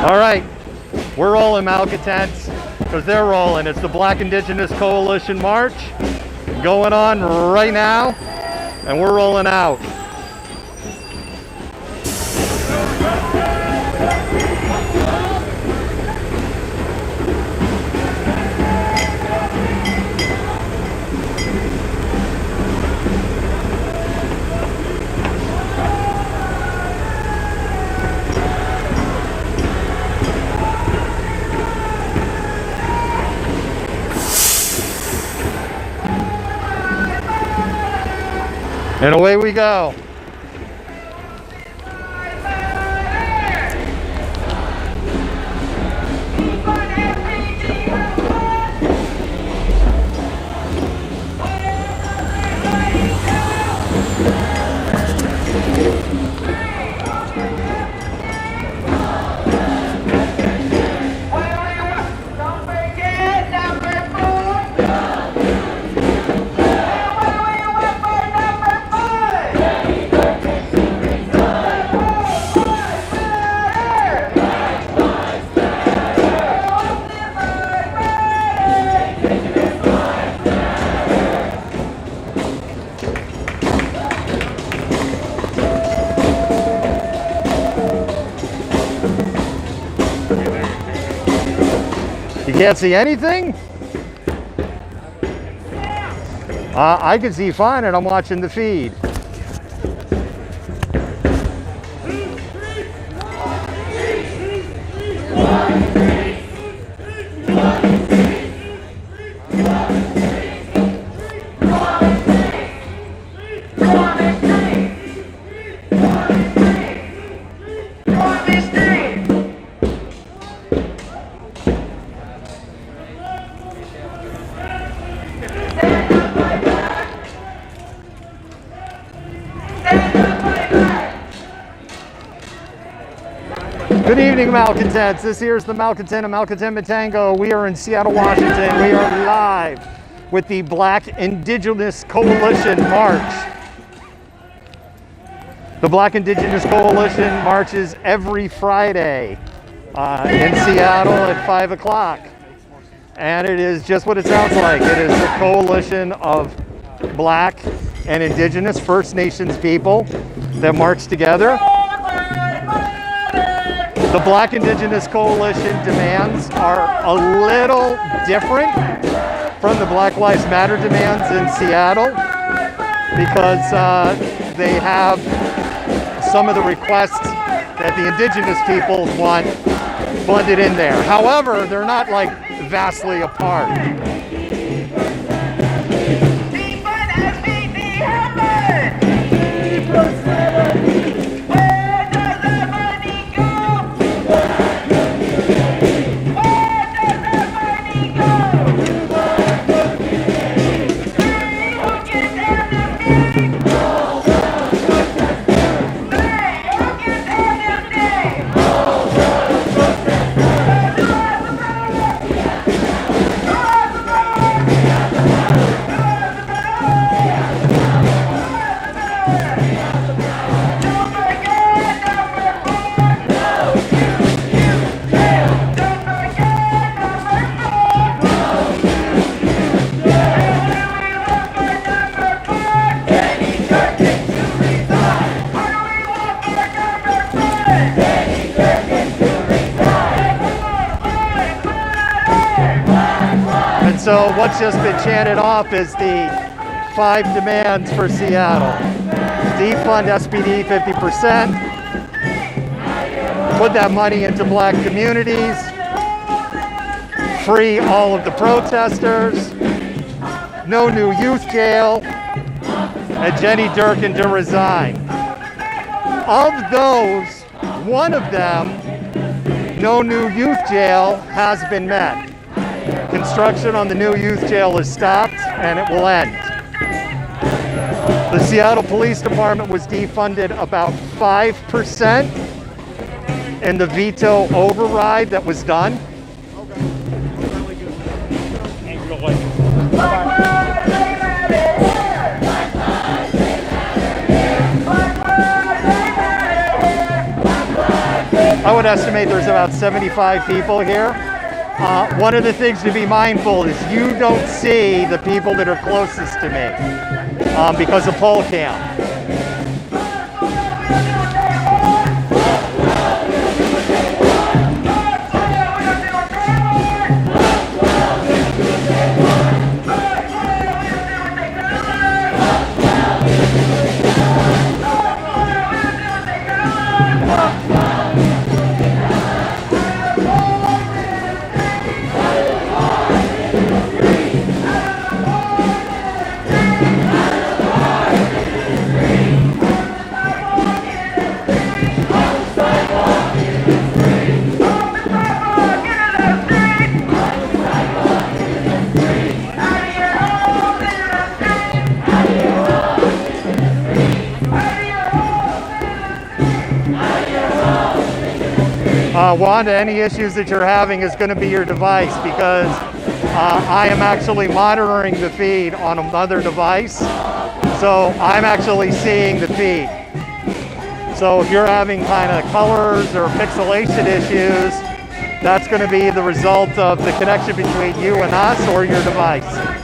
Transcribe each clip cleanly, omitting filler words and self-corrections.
All right, we're rolling, malcontents, because they're rolling. It's the Black Indigenous Coalition March going on right now, and we're rolling out. And away we go. You can't see anything? I can see fine, and I'm watching the feed. Good evening, malcontents. This here's the malcontent of Malcontent Matango. We are in Seattle, Washington. We are live with the Black Indigenous Coalition March. The Black Indigenous Coalition marches every Friday in Seattle at 5 o'clock. And it is just what it sounds like. It is a coalition of Black and Indigenous First Nations people that march together. The Black Indigenous Coalition demands are a little different from the Black Lives Matter demands in Seattle because they have some of the requests that the Indigenous peoples want blended in there. However, they're not like vastly apart. So what's just been chanted off is the 5 demands for Seattle. Defund SPD 50%, put that money into Black communities, free all of the protesters, no new youth jail, and Jenny Durkin to resign. Of those, one of them, no new youth jail, has been met. Construction on the new youth jail is stopped, and it will end. The Seattle Police Department was defunded about 5% in the veto override that was done. I would estimate there's about 75 people here. One of the things to be mindful is you don't see the people that are closest to me because of poll cam. Wanda, any issues that you're having is going to be your device, because I am actually monitoring the feed on another device. So I'm actually seeing the feed. So if you're having kind of colors or pixelation issues, that's going to be the result of the connection between you and us or your device.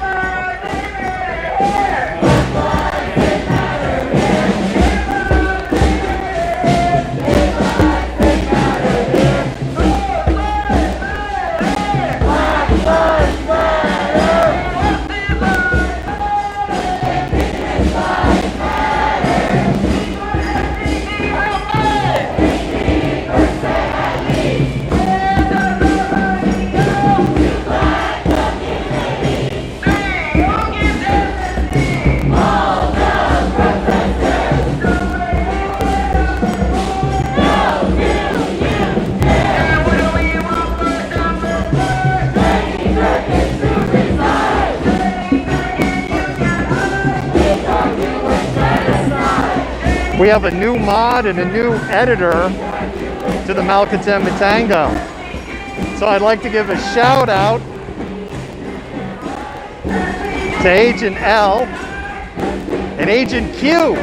We have a new mod and a new editor to the Malcontent Matango. So I'd like to give a shout out to Agent L and Agent Q.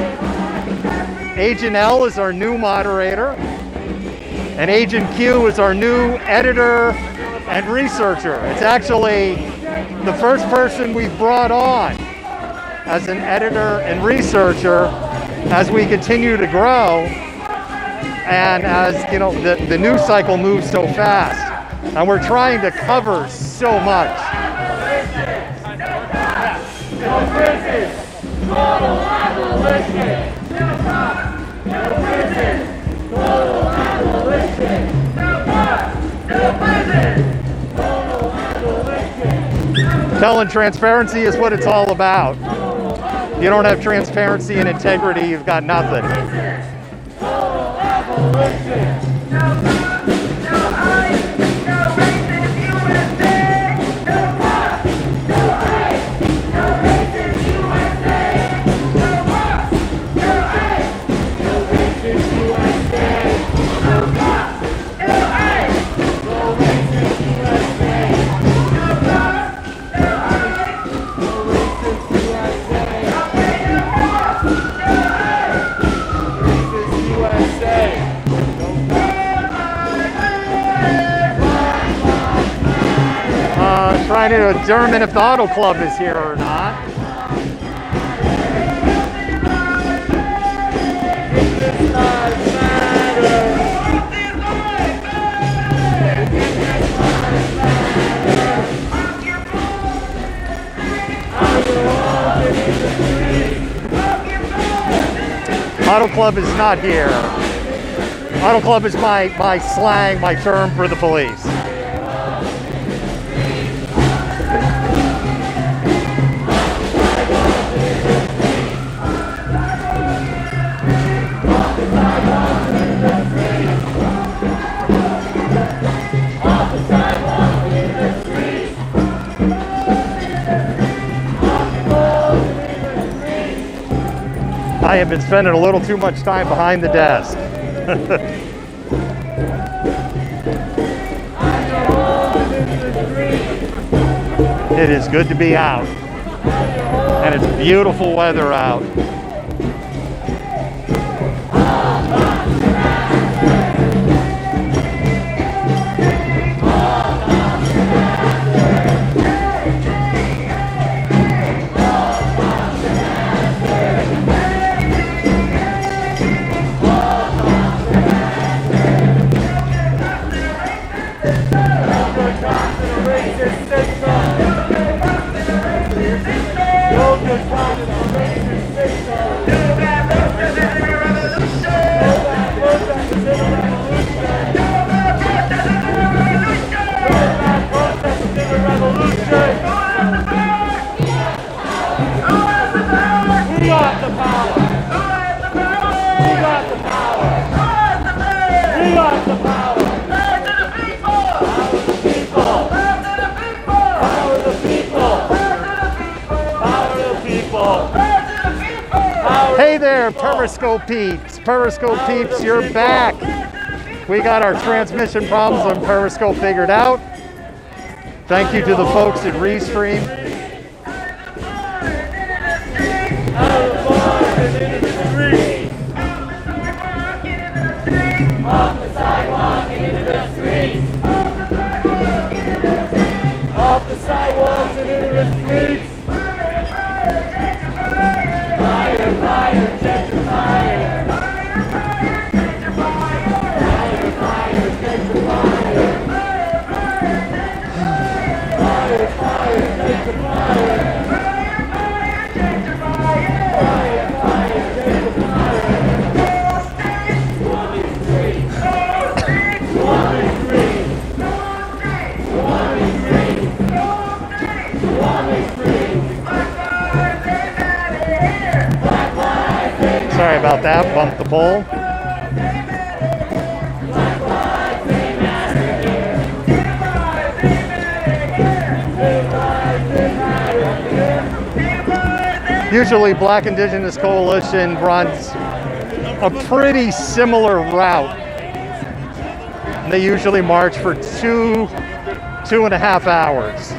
Agent L is our new moderator, and Agent Q is our new editor and researcher. It's actually the first person we've brought on as an editor and researcher as we continue to grow, and as you know, the news cycle moves so fast, and we're trying to cover so much. No prison, total abolition. No cops, no prison, total abolition. No cops, no prison, total abolition. Telling transparency is what it's all about. If you don't have transparency and integrity, you've got nothing. Total abolition. Trying to determine if the Auto Club is here or not. Auto Club is not here. Auto Club is my slang, my term for the police. I have been spending a little too much time behind the desk. It is good to be out, and it's beautiful weather out. Hey there, Periscope peeps. Periscope peeps, you're back. We got our transmission problems on Periscope figured out. Thank you to the folks at Restream. Off the sidewalk and into the streets. Off the sidewalks and into the streets. Fire, fire, catch your fire. Fire, fire, catch your fire. Fire, fire, catch your fire. Fire, fire, catch your fire. Sorry about that, bumped the pole. Usually Black Indigenous Coalition runs a pretty similar route. They usually march for two and a half hours.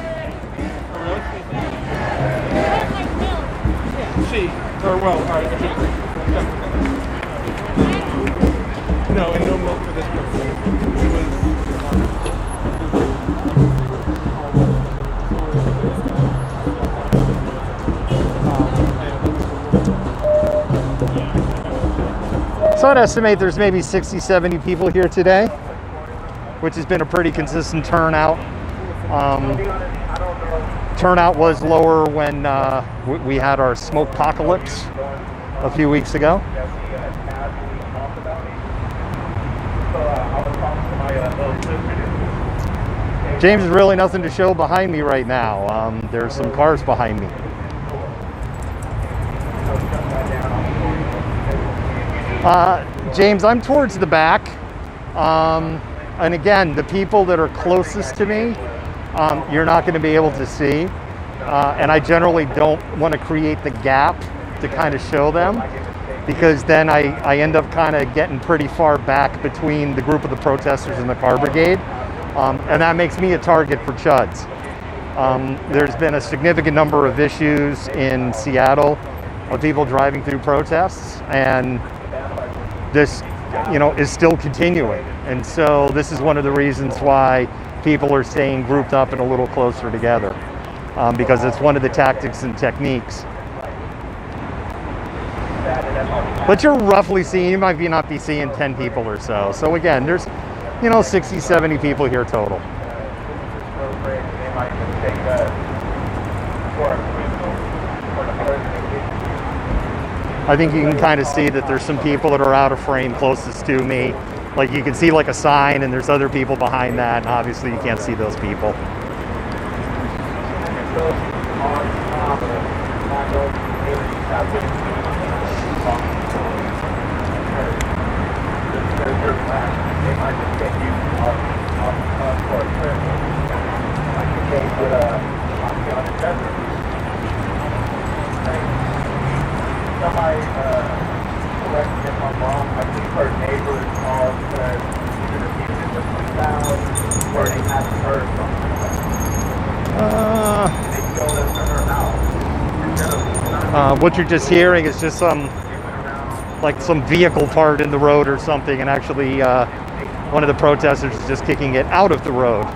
No, and no milk for this person. So I'd estimate there's maybe 60, 70 people here today, which has been a pretty consistent turnout. Turnout was lower when we had our smoke apocalypse a few weeks ago. James, is really nothing to show behind me right now. There's some cars behind me. James, I'm towards the back. And again, the people that are closest to me, you're not going to be able to see. And I generally don't want to create the gap to kind of show them, because then I end up kind of getting pretty far back between the group of the protesters and the car brigade. And that makes me a target for chuds. There's been a significant number of issues in Seattle of people driving through protests, and this, is still continuing. And so this is one of the reasons why people are staying grouped up and a little closer together, because it's one of the tactics and techniques. But you're roughly seeing, you might not be seeing 10 people or so. So again, there's 60, 70 people here total. I think you can kind of see that there's some people that are out of frame closest to me. Like you can see like a sign, and there's other people behind that, and obviously you can't see those people. Somebody, correct me if I'm wrong, I think her neighbor called because where they hadn't heard from her. They showed us to her house. What you're just hearing is just some vehicle part in the road or something, and actually one of the protesters is just kicking it out of the road.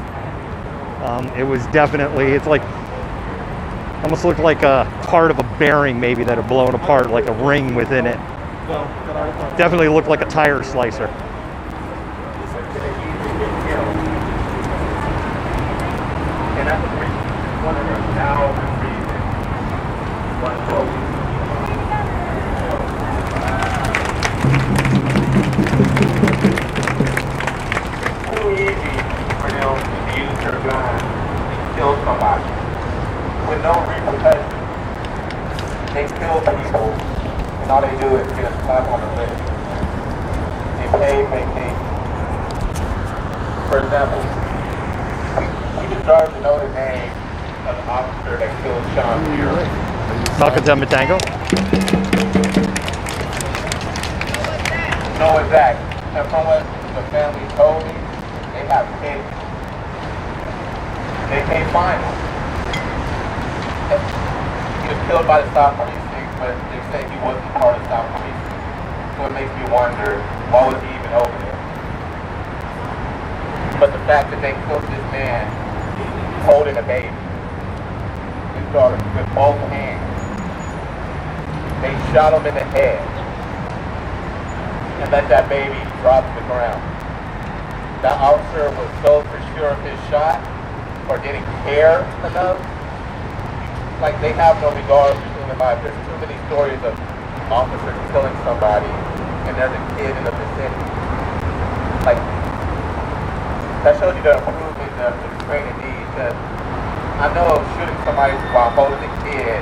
It was definitely, it's like, almost looked like a part of a bearing maybe that had blown apart, like a ring within it. Definitely looked like a tire slicer. And that's one of the thousand reasons why too easy for them to use their gun and kill somebody with no repercussions. They kill people, and all they do is get a slap on the wrist. They pay vacation. For example, we deserve to know the name of the officer that killed Sean Pierre. Malcolm Matango. know exact. And from what the family told me, they have kids. They can't find him. He was killed by the South Precinct, but they say he wasn't part of the South Precinct. So it makes me wonder, why was he even over there? But the fact that they killed this man holding a baby, his daughter, with both hands, they shot him in the head and let that baby drop to the ground. That officer was so for sure of his shot, or didn't care enough. Like, they have no regard for human life. There's too many stories of officers killing somebody and there's a kid in the vicinity. Like, that shows you the improvement of the training needs. Because I know shooting somebody while holding a kid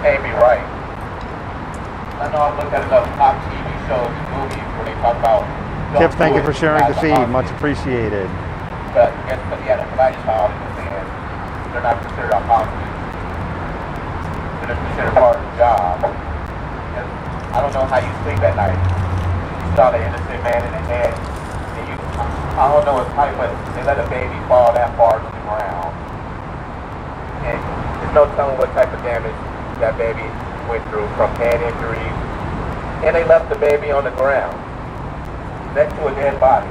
can't be right. I know I've looked at enough top TV shows and movies where they talk about. Kip, thank you for sharing the feed. Much appreciated. But guess because he had a black child in his hand, they're not considered a hostage. They're considered part of the job. And I don't know how you sleep at night. You saw the innocent man in the head, and you, I don't know his height, but they let a baby fall that far to the ground. And there's no telling what type of damage that baby went through from head injuries. And they left the baby on the ground, next to a dead body.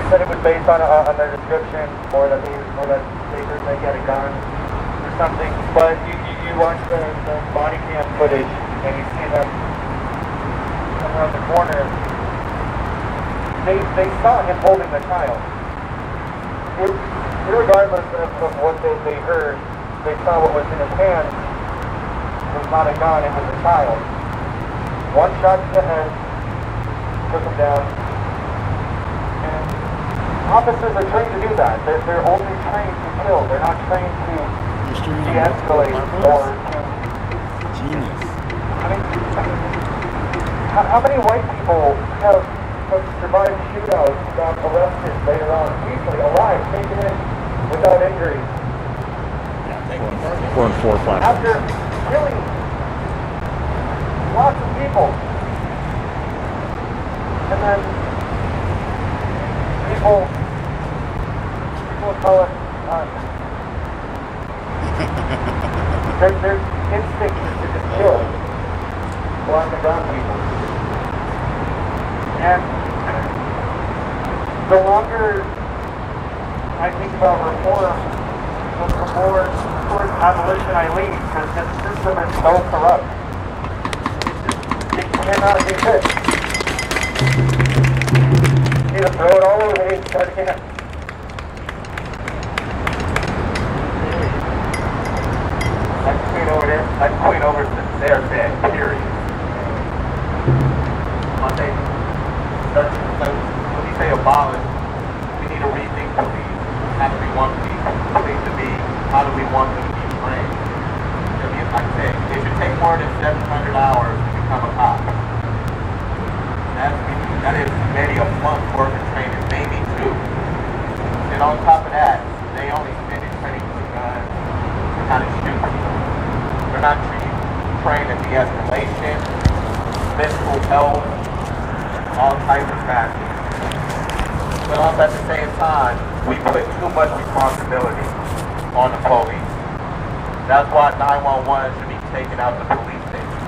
Said it was based on their description, or that they heard they get a gun or something. But you watch the body cam footage and you see them come around the corner. They saw him holding the child. Irregardless of what they heard, they saw what was in his hand. It was not a gun, it was a child. One shot to the head, took him down. Officers are trained to do that. They're only trained to kill. They're not trained to de-escalate or to... Genius. I mean, how many white people have survived shootouts, got arrested later on, easily alive, taken in without injuries? 4 and 4 flat. After killing lots of people. And then people call it, their instinct is to just kill black and brown people. And the longer I think about reform, the more towards abolition I lean, because this system is so corrupt. It cannot be fixed. You need to throw it all away and start again. Let's point over to their bed, period. When you say abolish, we need to rethink police. How do we want police to be? How do we want them to be trained? I mean, like I said, it should take more than 700 hours to become a cop. That is maybe a month's worth of training, maybe 2. And on top of that, they only spend it training with guns, how to shoot people. They're not trained in de-escalation, mental health, all types of factors. But also at the same time, we put too much responsibility on the police. That's why 911 should be taken out of the police station.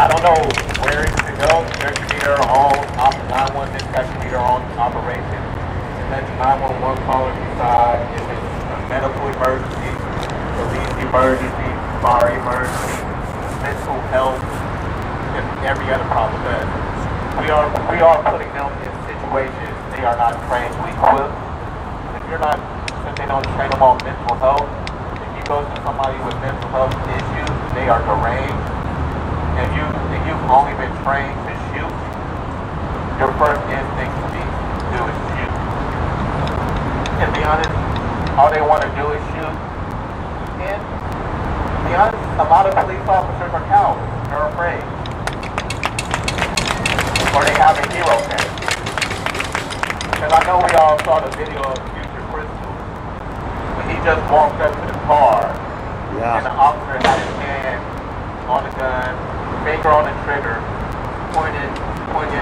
I don't know where it should go. There should be their own 911 dispatch should be their own operation. And let the 911 caller decide if it's a medical emergency, police emergency, fire emergency, mental health, and every other problem. Because we are putting them in situations they are not trained to equip. If they don't train them on mental health, if you go to somebody with mental health issues, they are deranged, and you've only been trained to shoot, your first instinct to do is shoot. And to be honest, all they want to do is shoot. And to be honest, a lot of police officers are cowards. They're afraid. Or they have a hero fantasy. Because I know we all saw the video of Future Crystal. When he just walked up to the car, and the officer had his hand on the gun, finger on the trigger, pointing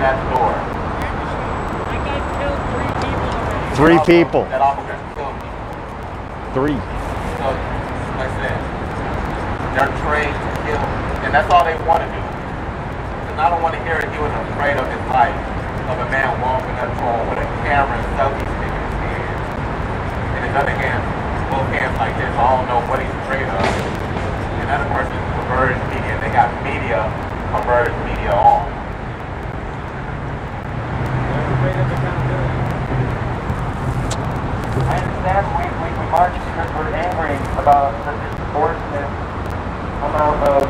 at the door. That guy killed 3 people already. 3 people. That officer killed people. 3. So, like I said, they're trained to kill, and that's all they want to do. And I don't want to hear it. He was afraid of his life, of a man walking up to him with a camera and selfie stick in his hand. In his other hand, both hands like this. I don't know what he's afraid of. Another person converged media. They got media, converged media on. I understand we march because we're angry about the disproportionate amount of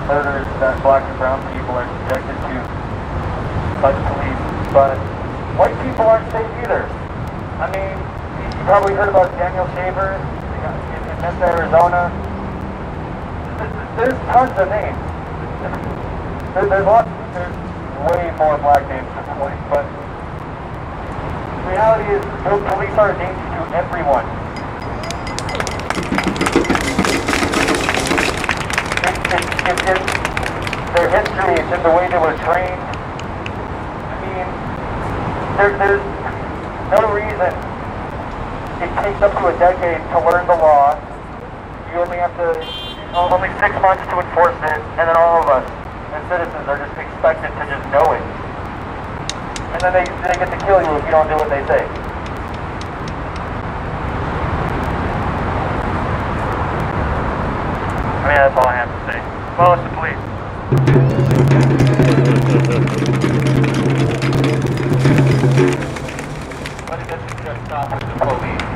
murders that black and brown people are subjected to by the police, but white people aren't safe either. I mean, you probably heard about Daniel Shaver in Mesa, Arizona. There's tons of names. There's way more black names than white, but the reality is those police are a danger to everyone. It's in their history, it's in the way they were trained. I mean, there's no reason it takes up to a decade to learn the law. You only have to, only 6 months to enforce it, and then all of us as citizens are just expected to just know it. And then they get to kill you if you don't do what they say. I mean, that's all I have to say. Well, it's the police. But it doesn't just stop with the police.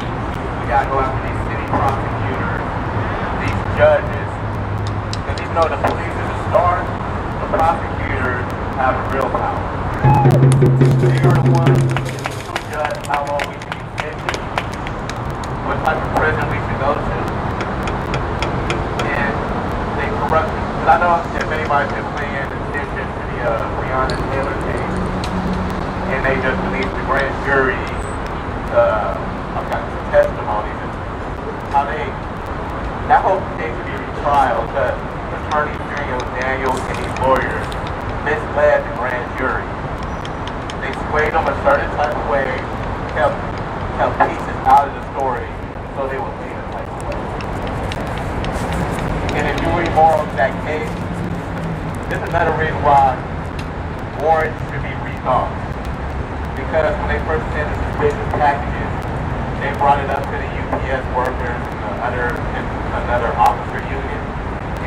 We gotta go after these city prosecutors, these judges. Because even though the police is a start, the prosecutors have a real power. They are the ones who judge how long we should be sentenced, what type of prison we should go to. And they corrupt it. But I know if anybody's been paying attention to the Breonna Taylor case, and they just released the grand jury, I've got some testimonies, and how that whole case to be retrial, because attorney Daniel and these lawyers misled the grand jury. They swayed them a certain type of way, kept pieces out of the story, so they would leave a type of way. And if you read more of that case, this is another reason why warrants should be rethought. Because when they first sent the suspicious packages, they brought it up to the UPS workers and another officer union,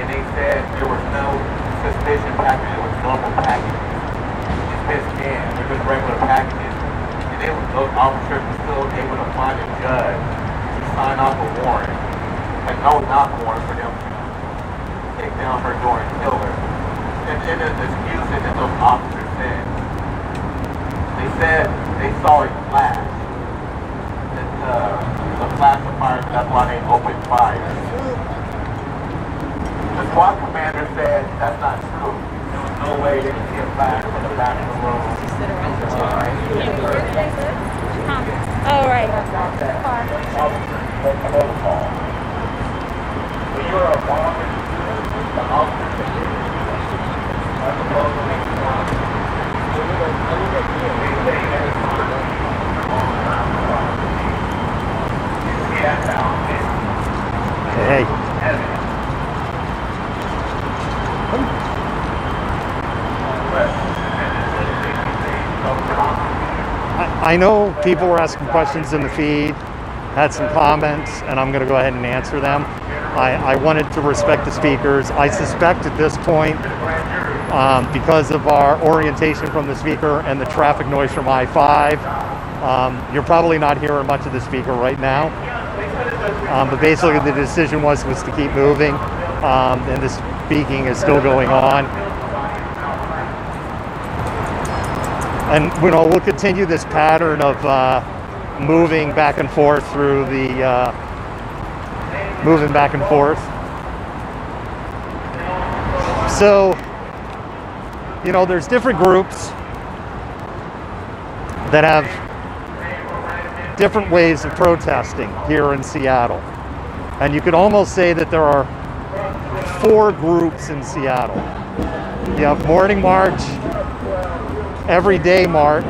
and they said there was no suspicion package, it was normal packages. It's been scanned, they're just regular packages. And those officers were still able to find a judge to sign off a warrant, and no knock warrant for them to take down her door and kill her. And the excuse that those officers said, they said they saw a flash. The flash of fire, that's why they opened fire. The squad commander said that's not true. There was no way they could see a flash from the back of the room. Oh, right. Protocol. When you're a bomber, the officer are supposed to make the bomber. Hey. I know people were asking questions in the feed, had some comments, and I'm going to go ahead and answer them. I wanted to respect the speakers. I suspect at this point, because of our orientation from the speaker and the traffic noise from I-5, you're probably not hearing much of the speaker right now. But basically the decision was to keep moving, and the speaking is still going on. And we'll continue this pattern of moving back and forth through the moving back and forth. So, there's different groups that have different ways of protesting here in Seattle. And you could almost say that there are 4 groups in Seattle. You have morning march, everyday march.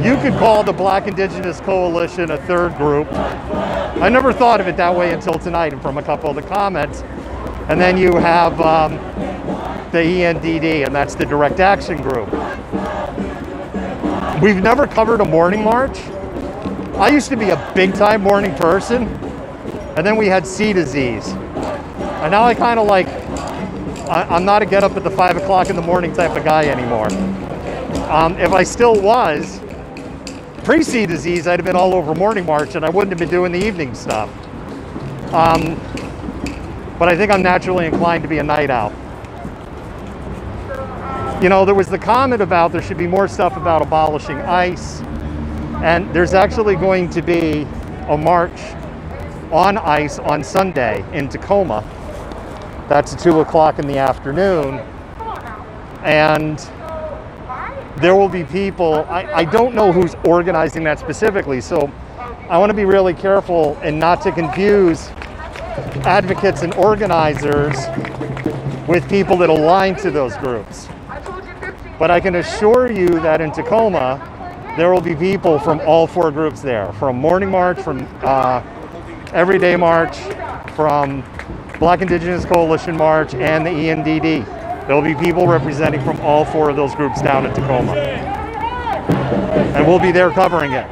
You could call the Black Indigenous Coalition a 3rd group. I never thought of it that way until tonight and from a couple of the comments. And then you have the ENDD, and that's the Direct Action Group. We've never covered a morning march. I used to be a big-time morning person, and then we had C disease. And now I kind of like, I'm not a get up at the 5 o'clock in the morning type of guy anymore. If I still was, pre-C disease, I'd have been all over morning march and I wouldn't have been doing the evening stuff. But I think I'm naturally inclined to be a night owl. You know, there was the comment about there should be more stuff about abolishing ICE, and there's actually going to be a march on ICE on Sunday in Tacoma. That's at 2 o'clock in the afternoon, and there will be people, I don't know who's organizing that specifically, so I want to be really careful and not to confuse advocates and organizers with people that align to those groups. But I can assure you that in Tacoma, there will be people from all 4 groups there, from Morning March, from Everyday March, from Black Indigenous Coalition March, and the ENDD. There will be people representing from all 4 of those groups down in Tacoma. And we'll be there covering it.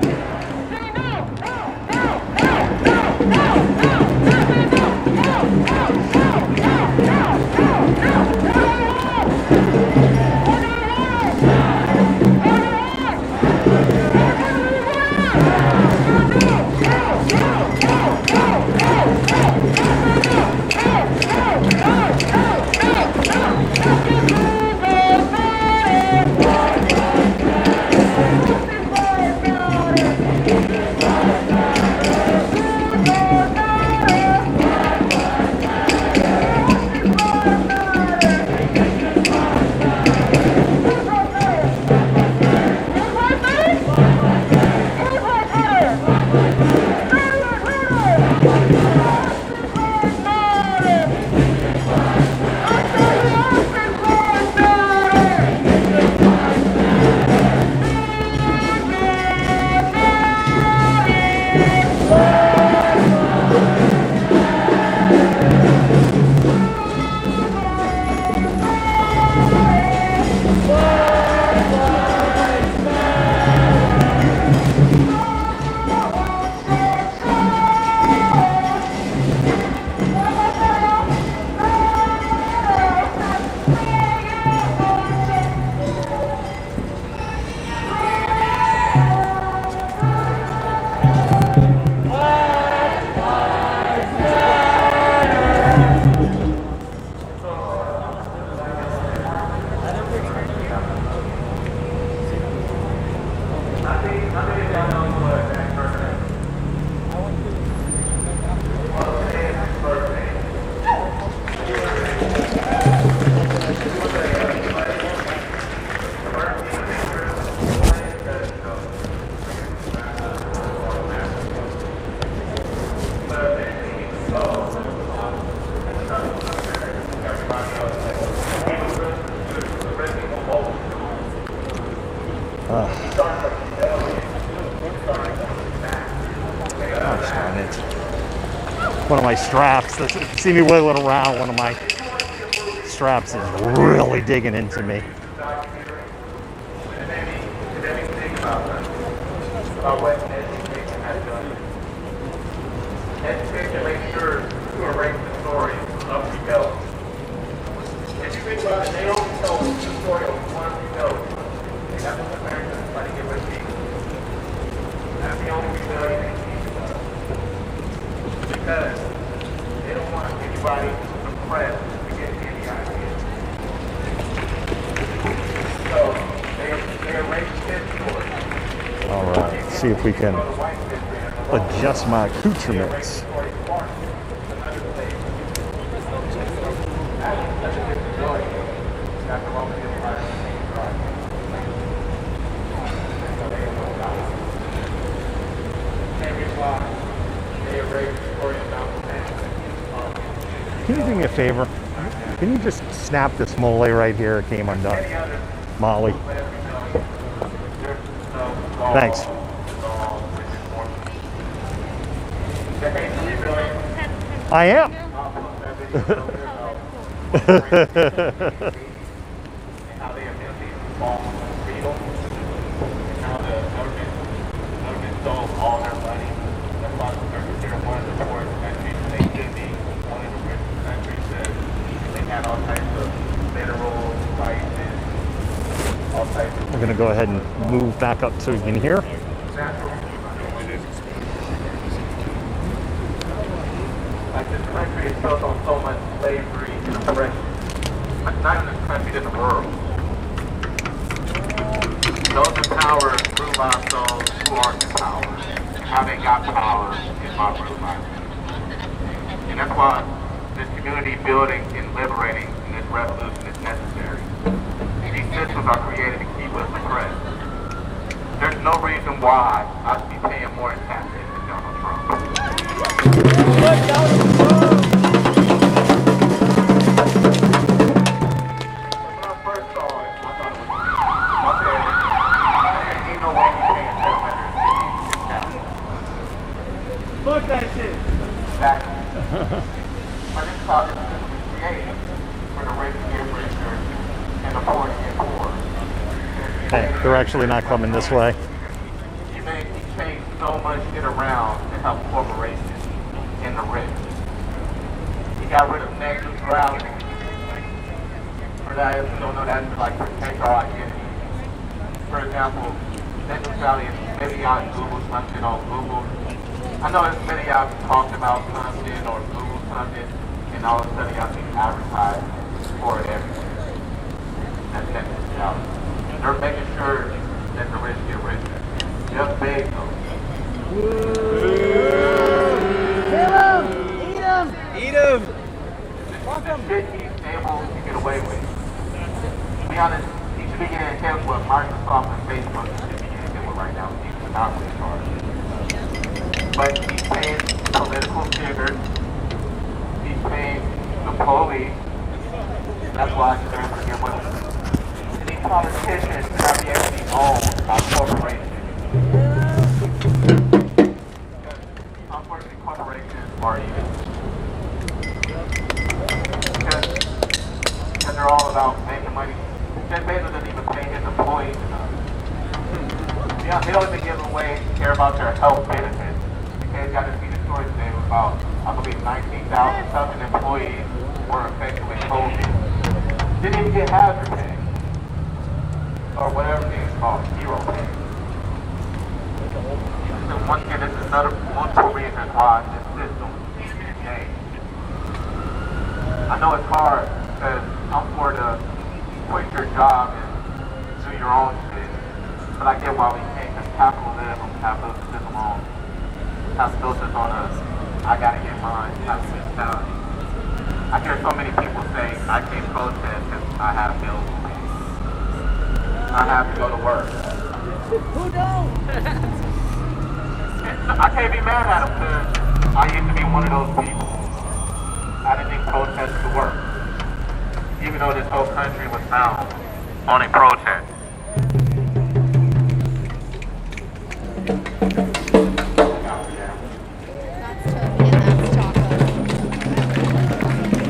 One of my straps, see me wiggling around, one of my straps is really digging into me. Education makes sure to erase the story of rebellion. If you think about it, they only tell the story of one rebellion. And that's what the Americans try to get rid of people. That's the only rebellion they keep. Because they don't want anybody to suppress to get any ideas. So they erase this story. All right, see if we can adjust my accoutrements. great story about the man. Can you do me a favor? Can you just snap this mole right here? It came undone. Many others Molly. who let me know there's no law Thanks. involved with enforcement. The hate to rebuilding I am. also that video earlier about and how they eventually fall freedom and how the government stole all their money. That's why they're considered one of the poorest countries. They should be one of the richest countries that they had all types of minerals, spices, all types of We're going to go ahead and move back up so you can hear. natural. Like this country is built on so much slavery and oppression. Not in this country, in the world. Those in power prove ourselves who aren't in power. How they got power is my real life. And that's why this community building and liberating and this revolution is necessary. These systems are created to keep us oppressed. There's no reason why I should be paying more in taxes than Donald Trump. When I first saw it, I thought it was I said, ain't no way you're paying $750 in taxes. Look that shit. Exactly. But this thought is created for the rich to get richer and the poor to get poorer. Hey, they're actually not coming this way. You change so much shit around to help corporations and the rich. You got rid of net neutrality. For that, if you don't know, that's to like protect our identity. For example, net neutrality is maybe y'all Google something on Google. I know there's many y'all talked about something or Google something, and all of a sudden y'all see advertised for it everywhere. That's net neutrality. They're making sure that the rich get richer. Just Bezos. Eat him. The shit he's able to get away with. To be honest, he should be getting hit with Microsoft and Facebook should be getting hit with right now. He's monopoly charge. But he's paying political figures. He's paying the police. That's why he's able to get away with it. And these politicians are being owned by corporations. Unfortunately, corporations are evil. Because they're all about making money. Jeff Bezos doesn't even pay his employees enough. Yeah, they don't even give away, care about their health benefits. You guys got to see the story today about, I believe, 19,000 something employees were affected with COVID. Didn't even get hazard pay. Or whatever it's called, hero pay. So once again, this is another multiple reasons why this system needs to be changed. I know it's hard because I'm for to quit your job and do your own shit. But I get why we can't, because capitalism has built this on us. I gotta get mine type of mentality. I hear so many people say I can't protest because I have bills to pay. I have to go to work. Who don't? I can't be mad at them because I used to be one of those people. I didn't think protests could work. Even though this whole country was found on a protest.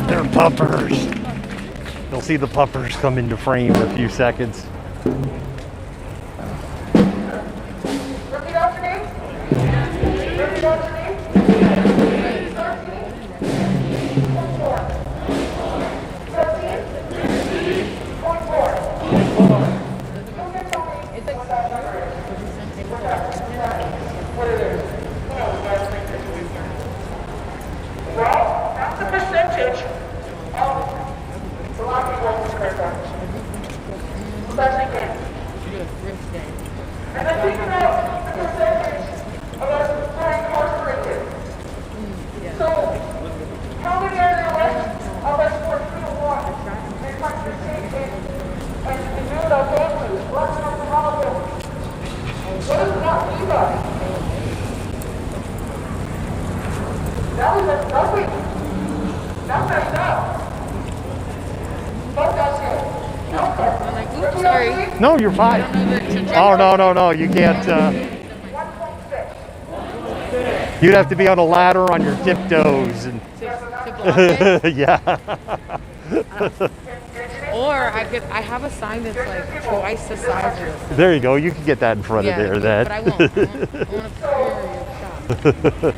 They're puffers. You'll see the puffers come into frame in a few seconds. Repeat after me. Repeat after me. 13.4. Well, that's the percentage of a lot of people in this country. Especially kids. That was a nothing. That's messed up. Fuck that shit. I'm like, oops, sorry. No, you're fine. Oh, no. You can't. 1.6. You'd have to be on a ladder on your tiptoes. And To block it. yeah. Or I have a sign that's like twice the size of this. There you go. You can get that in front of there. That. But I won't. I want to prepare your shop.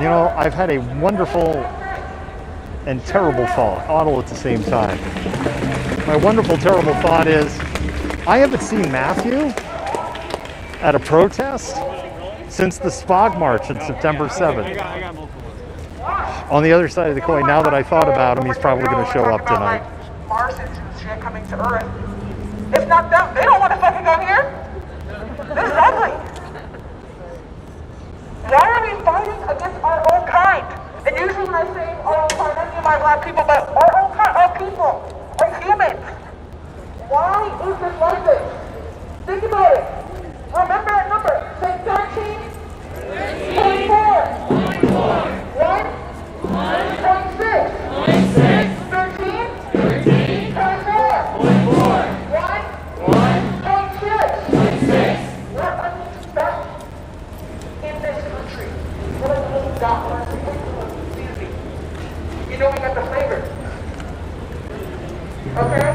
You know, I've had a wonderful and terrible thought all at the same time. My wonderful, terrible thought is I haven't seen Matthew at a protest since the Spog March on September 7th. On the other side of the coin, now that I thought about him, he's probably going to show up tonight. Martians and shit coming to Earth. It's not them. They don't want to fucking come here. This is ugly. Why are we fighting against our own kind? And usually when I say our own kind, I mean my black people, but our own kind, our people, our humans. Why is this like this? Think about it. Remember that number. Say 13.4. 1. You know we got the flavor. Okay?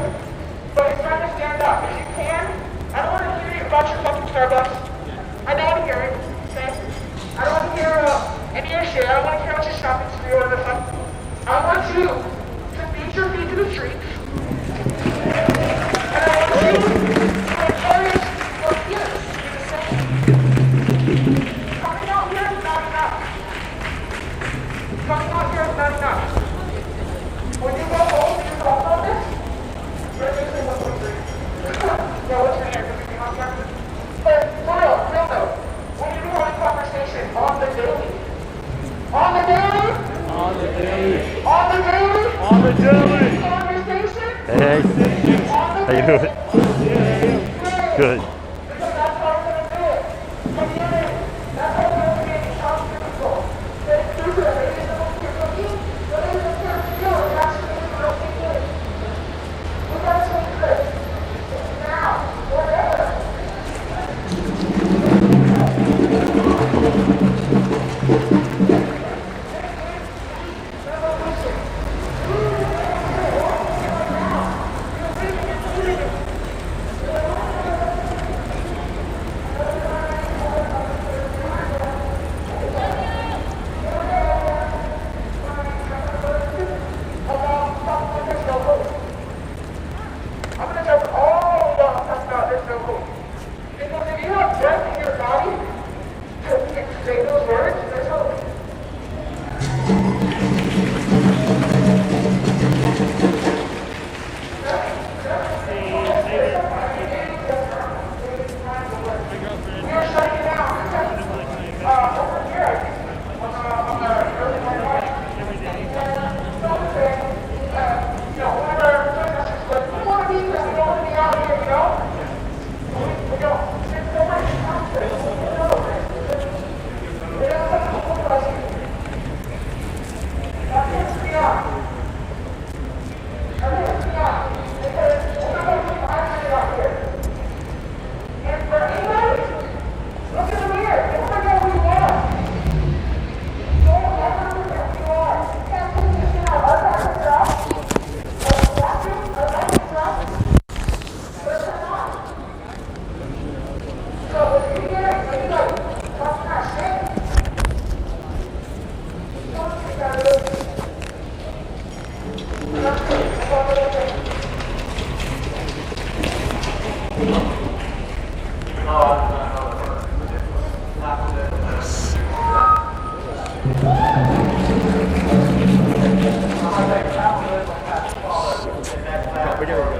But it's time to stand up. If you can, I don't want to hear about your fucking Starbucks. I don't want to hear it. Okay? I don't want to hear any of your shit. I don't want to hear about your shopping spree or the fuck. I want you to beat your feet to the streets. And I want you to encourage your kids to do the same. Coming out here is not enough. Coming out here is not enough. When you go home and you talk about this, you're going to say 1.3. Yeah, what's your name? But for real, though, we need to have a conversation on the daily. On the daily? On the daily. On the daily? On the daily. Conversation? Hey, how you doing? Good. Because that's how we're going to do it. From the other, that's how we're going to get strong people. There's a lady that wants to go eat, but there's a certain skill that actually is real good. We got to change this. Now, whatever.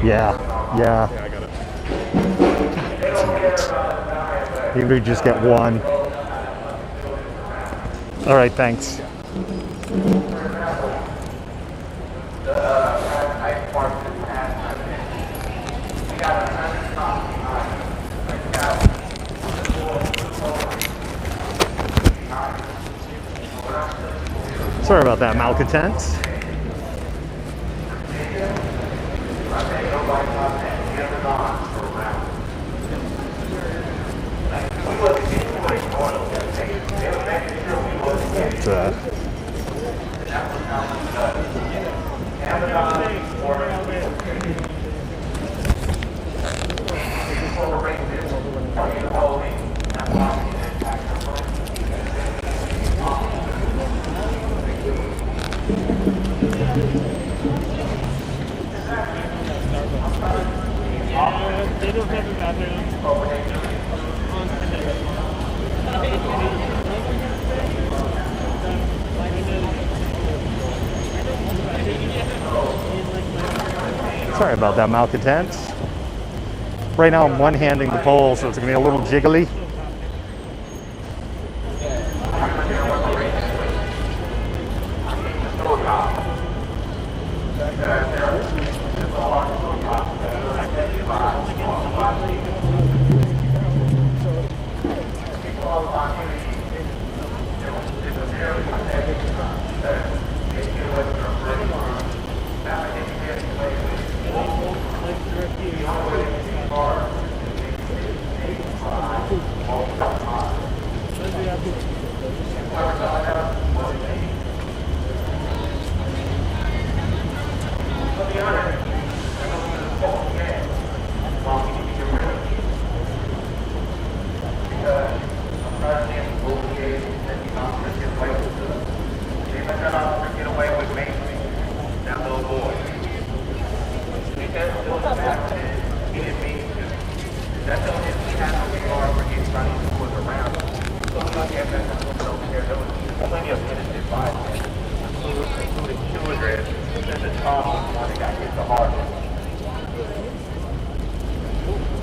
Yeah, yeah. Yeah, I got it. Maybe we just get one. All right, thanks. Sorry about that, malcontents. They don't have a bathroom. Sorry about that, malcontents. Right now I'm one-handing the pole, so it's gonna be a little jiggly.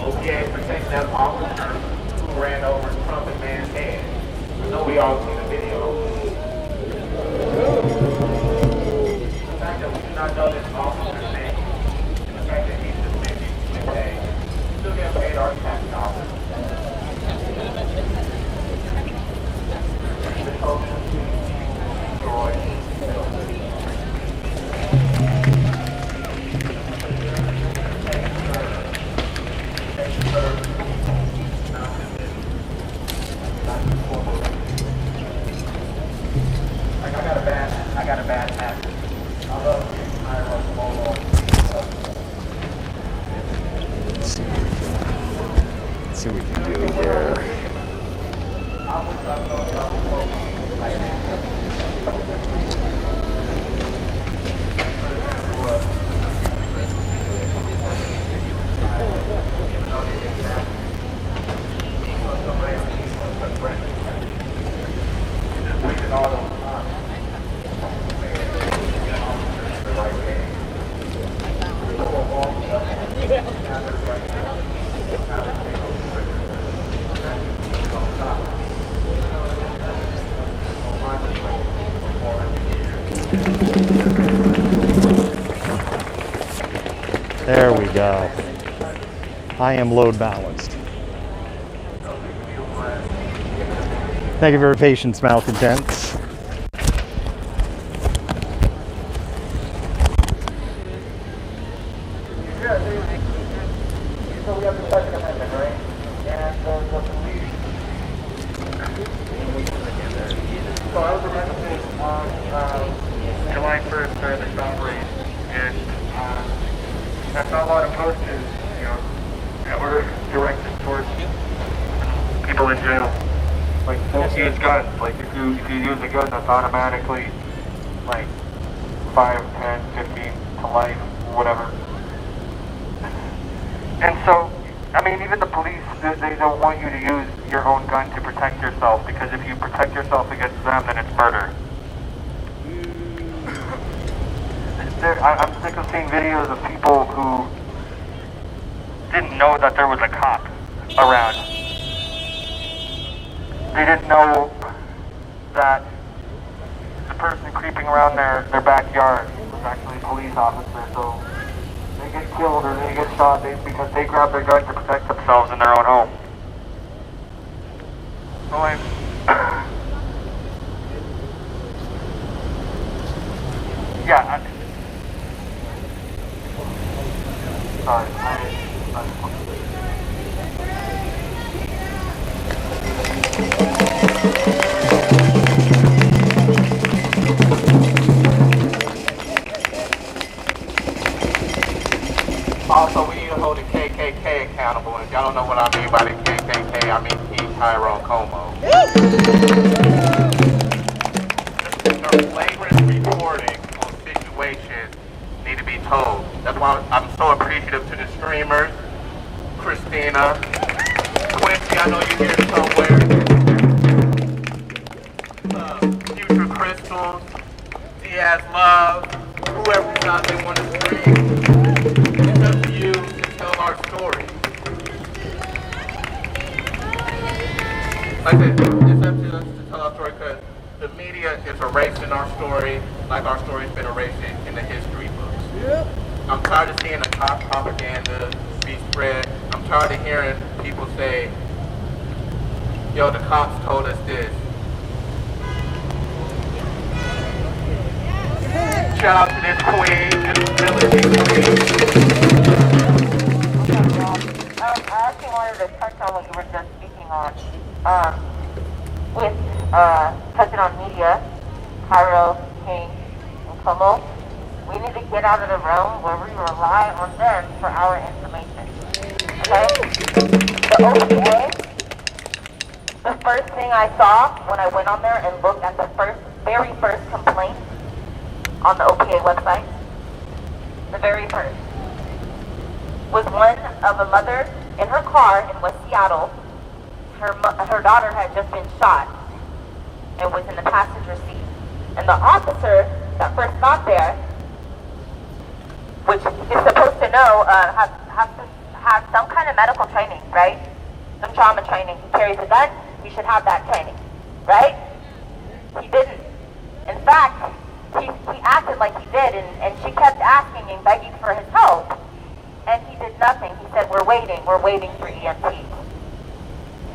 OPA protect them officers who ran over trumpet man's head. I know we all seen the video. The fact that we do not know this officer's name, and the fact that he's suspended today, still get paid our tax dollars. This whole destroyed. I got a bad habit. I love getting tired of the mobile. Let's see what we can do here. There we go. I am load balanced. Thank you for your patience, malcontents. So we have the Second Amendment, right? And the police. So I was arrested on July 1st during the stop race, and I saw a lot of posters, that were directed towards people in jail. Like, don't use guns. Like, if you use a gun, that's automatically, like, 5, 10, 15 to life, whatever. And so, I mean, even the police, they don't want you to use your own gun to protect yourself, because if you protect yourself against them, then it's murder. I'm sick of seeing videos of people who didn't know that there was a cop around. They didn't know that the person creeping around their backyard was actually a police officer, so they get killed or they get shot because they grab their gun to protect themselves in their own home. So Also, we need to hold the KKK accountable. And if y'all don't know what I mean by the KKK, I mean King Tyrone Como. The flagrant reporting on situations need to be told. That's why I'm so appreciative to the streamers, Christina, Quincy, I know you're here somewhere, Future Crystals, Diaz Love, whoever's out there on the stream. It's up to you to tell our story. Like I said, it's up to us to tell our story because the media is erasing our story like our story's been erased in the history books. Yep. I'm tired of seeing the cop propaganda be spread. I'm tired of hearing people say, yo, the cops told us this. Shout out to this queen, this military queen. I actually wanted to touch on what you were just speaking on. With touching on media, Cairo, King, and Como, we need to get out of the realm where we rely on them for our information. Okay? The OPA, the first thing I saw when I went on there and looked at the very first complaint on the OPA website, the very first, was one of a mother in her car in West Seattle. Her daughter had just been shot and was in the passenger seat. And the officer that first got there, which is supposed to know, have some kind of medical training, right? Some trauma training. He carries a gun, he should have that training, right? He didn't. In fact, he acted like he did, and she kept asking and begging for his help, and he did nothing. He said, we're waiting for EMT.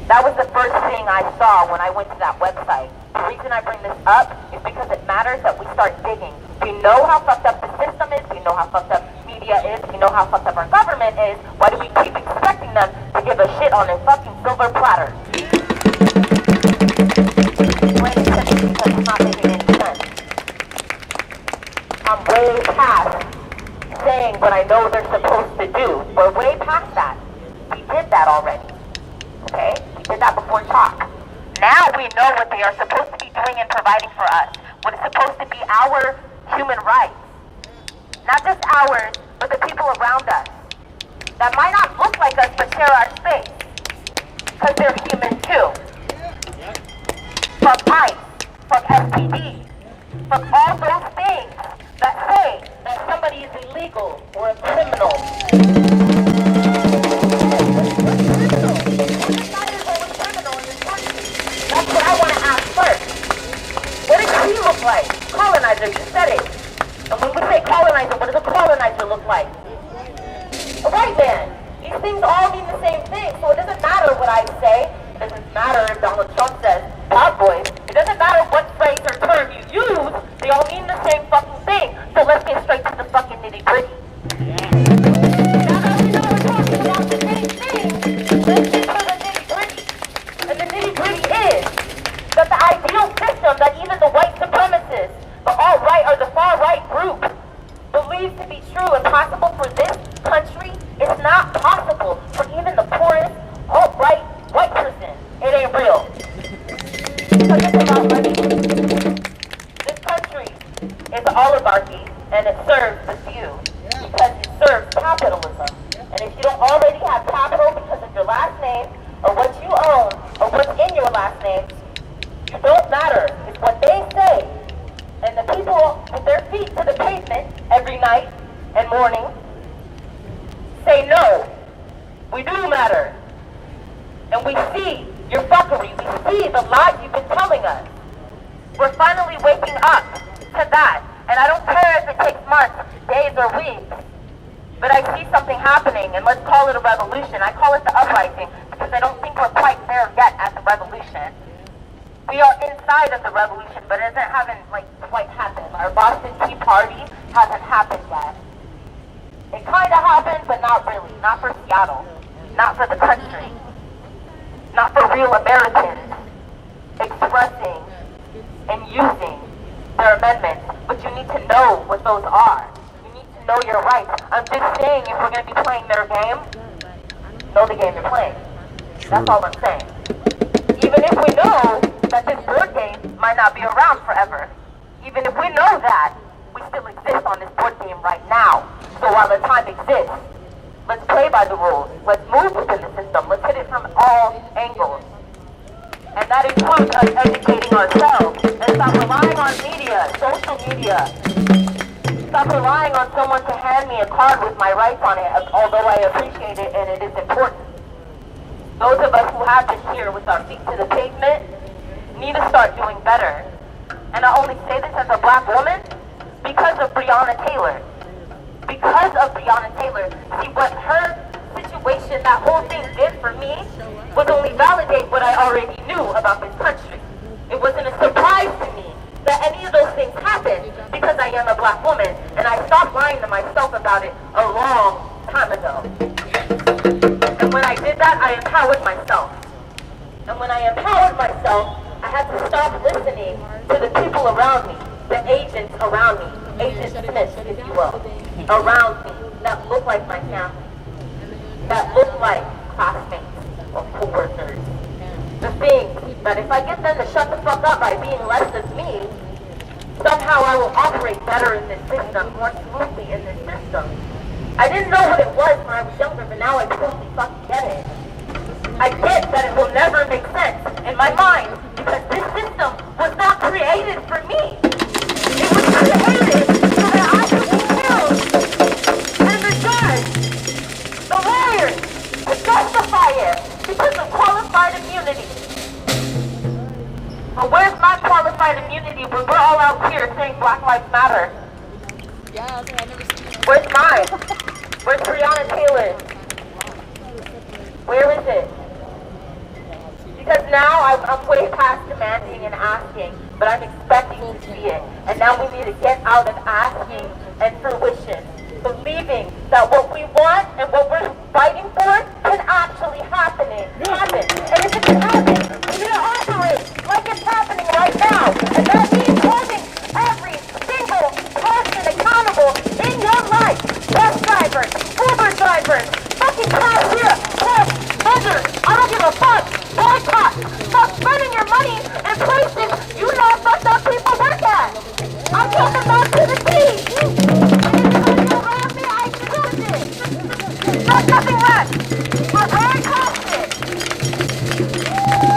That was the first thing I saw when I went to that website. The reason I bring this up is because it matters that we start digging. We know how fucked up the system is, we know how fucked up media is, we know how fucked up our government is. Why do we keep expecting them to give a shit on a fucking silver platter? Plain and simple, because it's not making any sense. I'm way past saying what I know they're supposed to do. We're way past that. We did that already. Okay? We did that before chalk. Now we know what they are supposed to be doing and providing for us. What is supposed to be our human rights. Not just ours, but the people around us. That might not look like us, but share our space. Because they're human too. Fuck ICE. Fuck SPD. Fuck all those things that say that somebody is illegal or a criminal. That's what I want to ask first. What does he look like? Colonizer, you said it. And when we say colonizer, what does a colonizer look like? A white man. These things all mean the same thing, so it doesn't matter what I say. It doesn't matter if Donald Trump says Proud Boys. It doesn't matter what phrase or term you use. They all mean the same fucking thing. So let's get straight to the fucking nitty gritty. Now that we know we're talking about the same thing, let's get to the nitty gritty. And the nitty gritty is that the ideal system that even the white supremacists, the alt-right or the far-right group believes to be true and possible for this country is not possible for even the poorest alt-right white person. It ain't real. matter. And we see your fuckery. We see the lies you've been telling us. We're finally waking up to that. And I don't care if it takes months, days, or weeks. But I see something happening, and let's call it a revolution. I call it the uprising because I don't think we're quite there yet at the revolution. We are inside of the revolution, but it hasn't quite happened. Our Boston Tea Party hasn't happened yet. It kind of happened, but not really. Not for Seattle. Not for the country. Not for real Americans expressing and using their amendments. But you need to know what those are. You need to know your rights. I'm just saying, if we're going to be playing their game, know the game you're playing. That's all I'm saying. Even if we know that this board game might not be around forever. Even if we know that, we still exist on this board game right now. So while the time exists, let's play by the rules. Let's move within the system. Let's hit it from all angles. And that includes us educating ourselves. And stop relying on media, social media. Stop relying on someone to hand me a card with my rights on it, although I appreciate it and it is important. Those of us who have been here with our feet to the pavement need to start doing better. And I only say this as a black woman because of Breonna Taylor. Because of Breonna Taylor. See, what her situation, that whole thing did for me was only validate what I already knew about this country. It wasn't a surprise to me that any of those things happened because I am a black woman, and I stopped lying to myself about it a long time ago. And when I did that, I empowered myself. And when I empowered myself, I had to stop listening to the people around me, the agents around me, Agent Smith, if you will, around me, that look like my family, that look like classmates or co-workers. The things that if I get them to shut the fuck up by being less than me, somehow I will operate better in this system, more smoothly in this system. I didn't know what it was when I was younger, but now I totally fucking get it. I get that it will never make sense in my mind because this system was not created for me. It was created so that I could be killed. And the judge, the lawyers, to justify it because of qualified immunity. But where's my qualified immunity when we're all out here saying Black Lives Matter? Yeah, okay, I've never seen it. Where's mine? Where's Breonna Taylor? Where is it? Because now I'm way past demanding and asking, but I'm expecting to see it. And now we need to get out of asking and fruition, believing that what we want and what we're fighting for can actually happen. And if it can happen, we need to operate like it's happening right now. And that means holding every single person accountable in your life. Bus drivers, Uber drivers, fucking cashier, clerk, vendors, I don't give a fuck. Boycott! Stop spending your money in places you know fucked up people work at! I'm talking about to the T! And if you around me, I choose it! There's nothing left! We're very confident!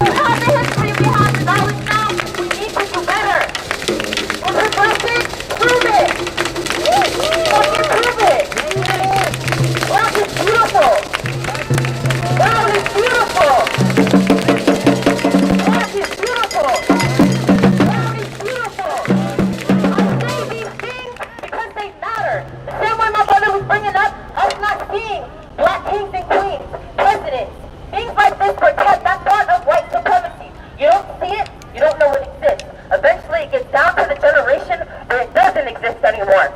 We have the history, we have the knowledge now, we need to do better! If we're busted, prove it! Fucking prove it! Black is beautiful! Brown is beautiful! Black is beautiful! Brown is beautiful! I say these things because they matter. The same way my brother was bringing up us not seeing black kings and queens, presidents. Things like this protect that part of white supremacy. You don't see it, you don't know it exists. Eventually it gets down to the generation where it doesn't exist anymore.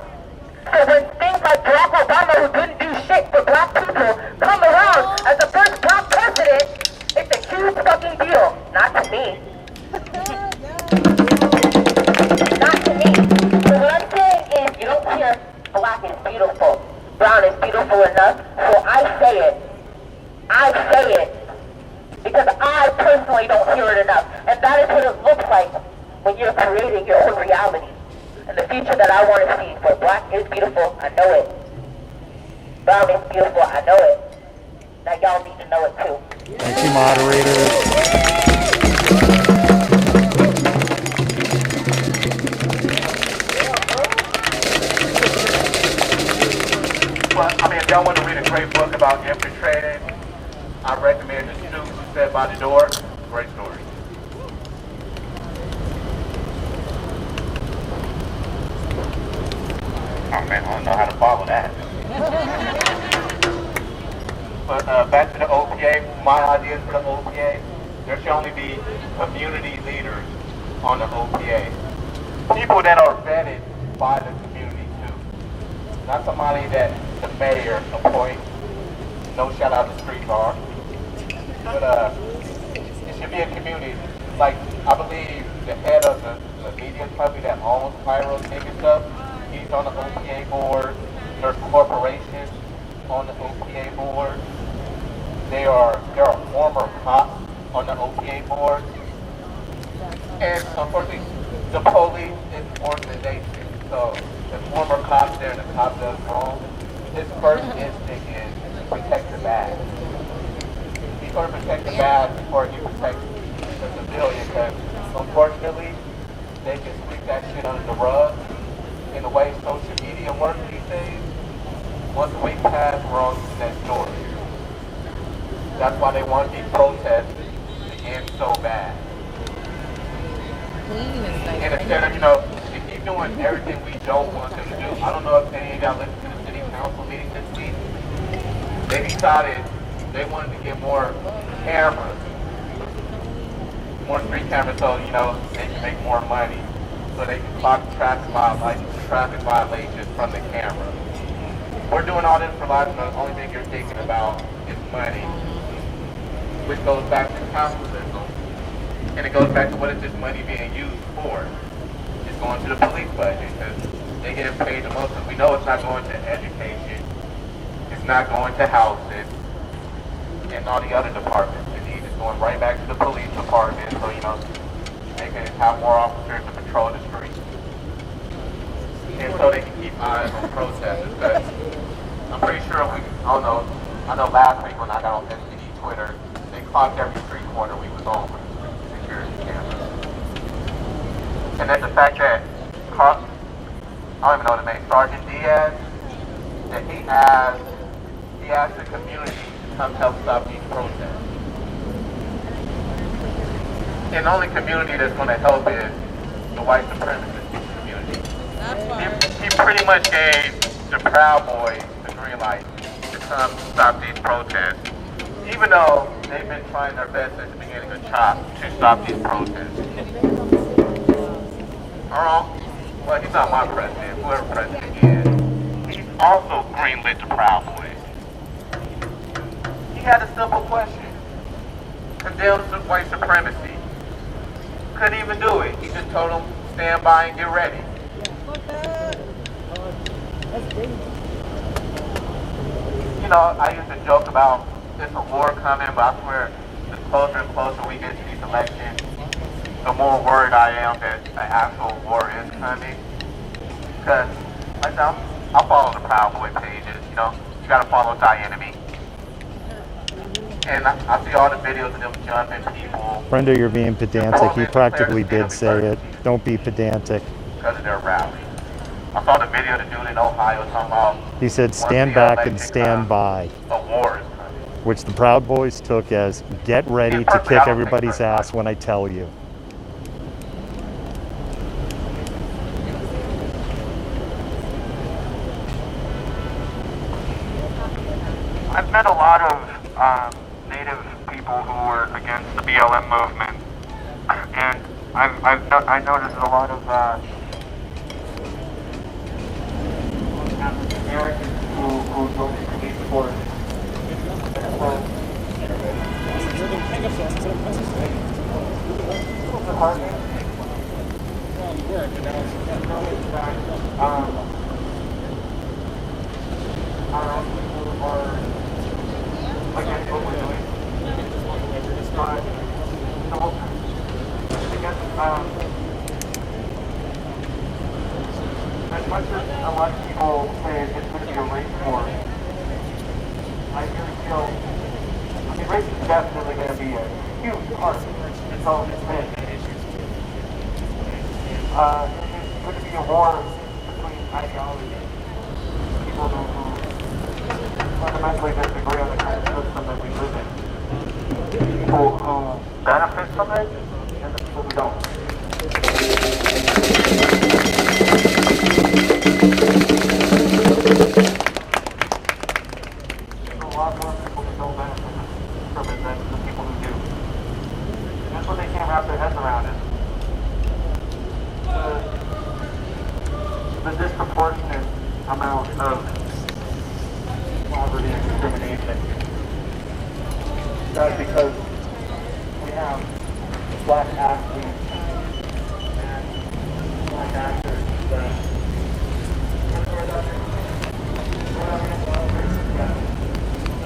So when things like Barack Obama, who didn't do shit for black people, come around as the first black president, it's a huge fucking deal. Not to me. Not to me. So what I'm saying is, you don't hear black is beautiful, brown is beautiful enough, so I say it. I say it. Because I personally don't hear it enough. And that is what it looks like when you're creating your own reality. And the future that I want to see, where black is beautiful, I know it. Brown is beautiful, I know it. Now y'all need to know it too. Thank you, moderators. Well, I mean, if y'all want to read a great book about infiltrating, I recommend the students who sat by the door. Great story. Oh man, I don't know how to follow that. But back to the OPA, my ideas for the OPA, there should only be community leaders on the OPA. People that are vetted by the community too. Not somebody that the mayor appoints. No shout out to street bar. But it should be a community. Like, I believe the head of the media company that owns Pyro Ticket stuff, he's on the OPA board. There's corporations on the OPA board. There are former cops on the OPA board. And unfortunately, the police is an organization. So the former cops there and the cop does wrong, his first instinct is protect the bad. He's going to protect the bad before he protects the civilian, because unfortunately, they can sweep that shit under the rug. In the way social media works these days, once a week pass, we're on to the next story. That's why they want these protests to end so bad. And instead of, they keep doing everything we don't want them to do. I don't know if any of y'all listened to the city council meeting this week. They decided they wanted to get more cameras, more street cameras, so they can make more money, so they can clock traffic violations from the camera. We're doing all this for life, and the only thing you're thinking about is money, which goes back to capitalism, and it goes back to what is this money being used for? It's going to the police budget, because they get paid the most. We know it's not going to education, it's not going to housing, and all the other departments. It's going right back to the police department, so they can have more officers to patrol the streets, and so they can keep eyes on protesters. But I'm pretty sure I know last week when I got on STD Twitter, they clocked every street corner we was on with security cameras. And then the fact that I don't even know the name, Sergeant Diaz, that he asked the community to come help stop these protests. And the only community that's going to help is the white supremacist community. He pretty much gave the Proud Boys the green light to come stop these protests, even though they've been trying their best at the beginning of CHOP to stop these protests. Well, he's not my president, whoever president is. He's also greenlit the Proud Boys. He had a simple question. Condemn white supremacy. Couldn't even do it. He just told them, stand by and get ready. I used to joke about there's a war coming, but I swear the closer and closer we get to these elections, the more worried I am that an actual war is coming. Because, I'll follow the Proud Boy pages, you gotta follow thy enemy. And I see all the videos of them jumping people. Brenda, you're being pedantic. He practically did say it. Don't be pedantic. Because of their rally. I saw the video of the dude in Ohio talking about... He said, stand back and stand by. A war is coming. Which the Proud Boys took as, get ready to kick everybody's ass when I tell you. I've met a lot of Native people who were against the BLM movement, and I noticed a lot of African Americans who don't speak for it. Against what we're doing. But, as much as a lot of people say it's going to be a race war, I really feel, race is definitely going to be a huge part of this whole thing. It's going to be a war between ideologies. People who fundamentally disagree on the kind of system that we live in. people who benefit from it and the people who don't. There's a lot more people who don't benefit from it than the people who do. And that's what they can't wrap their heads around is the disproportionate amount of poverty and discrimination. That's because we have black athletes and black actors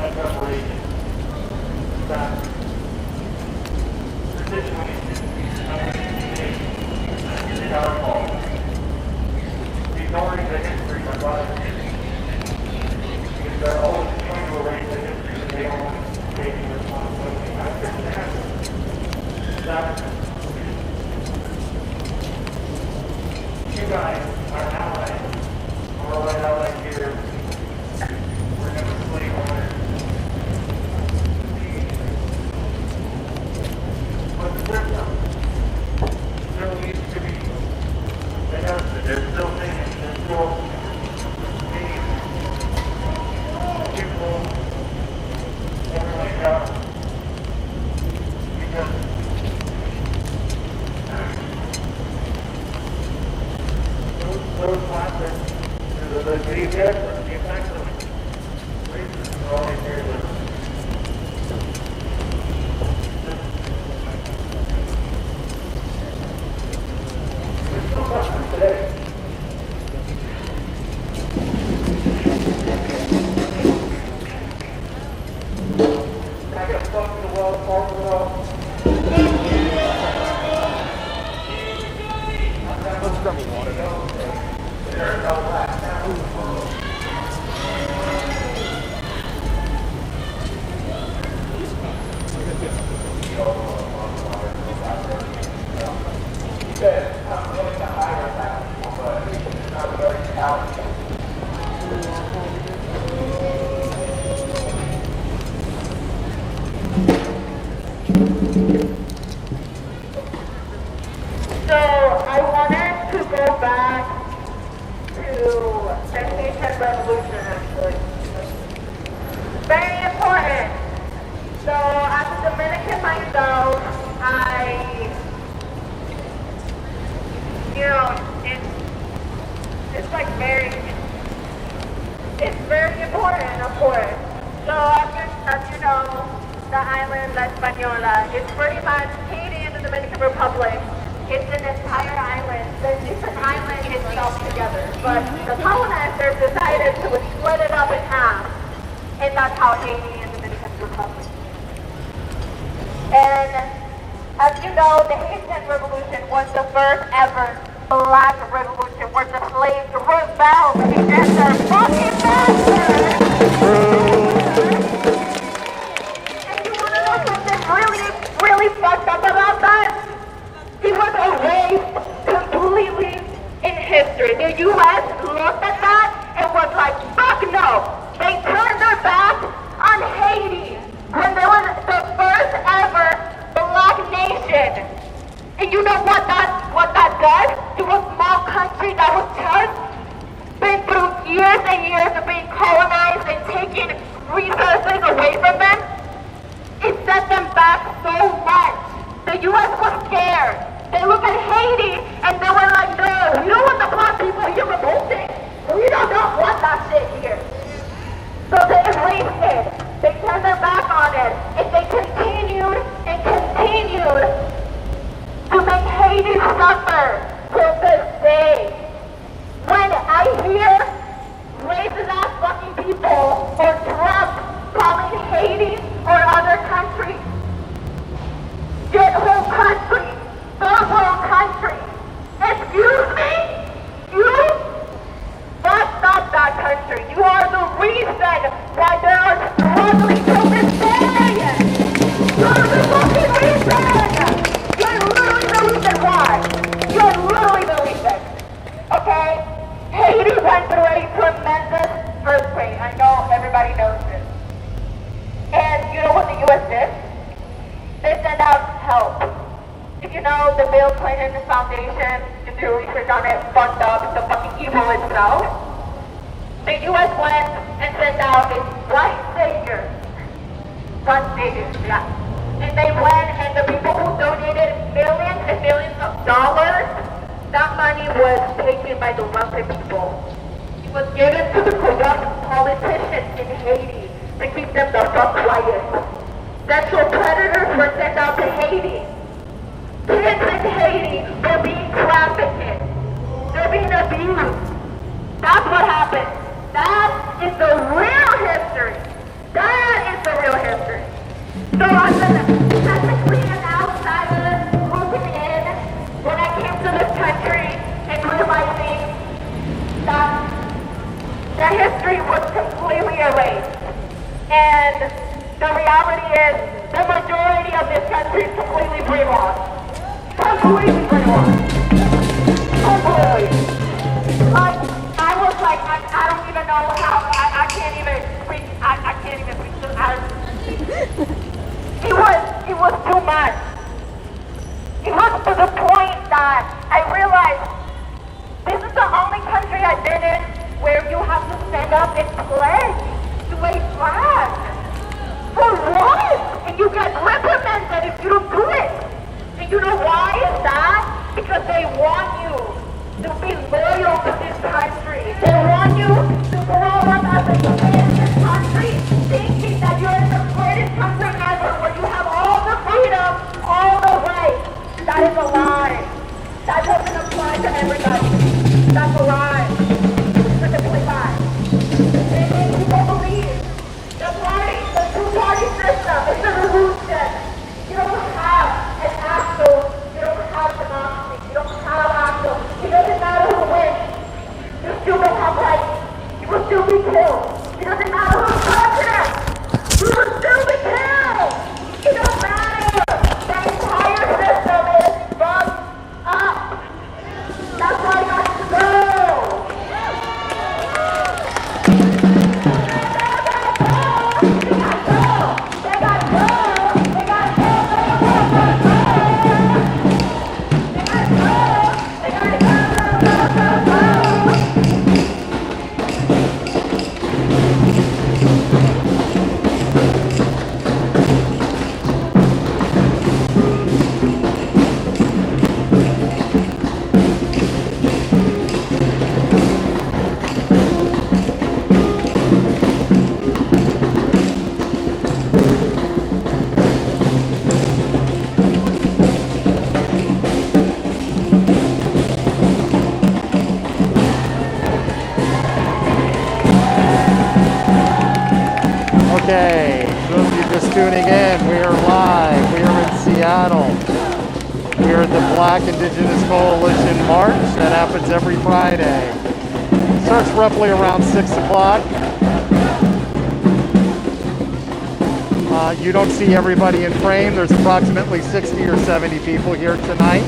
that reparation, that the situation is our fault. Ignoring the history of life, because they're always trying to erase the history that they don't want to take responsibility. I understand that you guys are allies, or right allies here. We're never slave owners. But the system still needs to be adjusted. There's still things, there's still people overly down. Because those classes, the effects of racism are always here to today. I got stuck in the wall, fall in the wall. Let's grab a water now. There's no black now. I'm going to hire that, but it's not very talented. So I wanted to go back to the Haitian Revolution, actually. Very important. So as a Dominican myself, it's very important, of course. So as you know, the island La Española is pretty much Haiti and the Dominican Republic. It's an entire island. It's an island itself together. But the colonizers decided to split it up in half. And that's how Haiti and the Dominican Republic. And as you know, the Haitian Revolution was the first ever Black Revolution where the slaves rebelled against their fucking masters. And you want to know something really fucked up about that? He was erased completely in history. The U.S. looked at that and was like, fuck no. They turned their back on Haiti when they were the first ever Black nation. And you know what that does to a small country that was just been through years and years of being colonized and taking resources away from them? It set them back so much. The U.S. was scared. They looked at Haiti and they were like, no, we don't want the Black people here revolting. We don't want that shit here. So they erased it. They turned their back on it. And they continued to make Haiti suffer till this day. When I hear racist ass fucking people or Trump calling Haiti or other countries third world country, it's Bill Clinton Foundation to do research on it fucked up the fucking evil itself. The U.S. went and sent out its white saviors. White saviors, yeah. And they went, and the people who donated millions and millions of dollars, that money was taken by the wealthy people. It was given to the corrupt politicians in Haiti to keep them the fuck quiet. Sexual predators were sent out to Haiti. Kids in Haiti were being trafficked. They're being abused. That's what happened. That is the real history. That is the real history. So I'm technically an outsider moving in when I came to this country and realizing that the history was completely erased. And the reality is the majority of this country is completely brainwashed. Completely brainwashed. Completely. Like, I was like, I don't even know how, I can't even speak, I can't even speak to, it was too much. It was to the point that I realized this is the only country I've been in where you have to stand up and pledge to a flag. For what? And you get reprimanded if you don't do it. And you know why is that? Because they want you to be loyal to this country. They want you to grow up as a kid in this country, thinking that you're in the greatest country ever, where you have all the freedom, all the rights. That is a lie. That doesn't apply to everybody. That's a lie. It's a complete lie. They make people believe the party, the two-party system, is an illusion. You don't have an actual, you don't have democracy, you don't have actual, it doesn't matter who wins. You still don't have rights. You will still be killed. It doesn't matter who's president. You will still be killed. It doesn't matter. The entire system is fucked up. That's why you have to go. Okay, those of you just tuning in, we are live. We are in Seattle. We are at the Black Indigenous Coalition March that happens every Friday. Starts roughly around 6 o'clock. You don't see everybody in frame. There's approximately 60 or 70 people here tonight.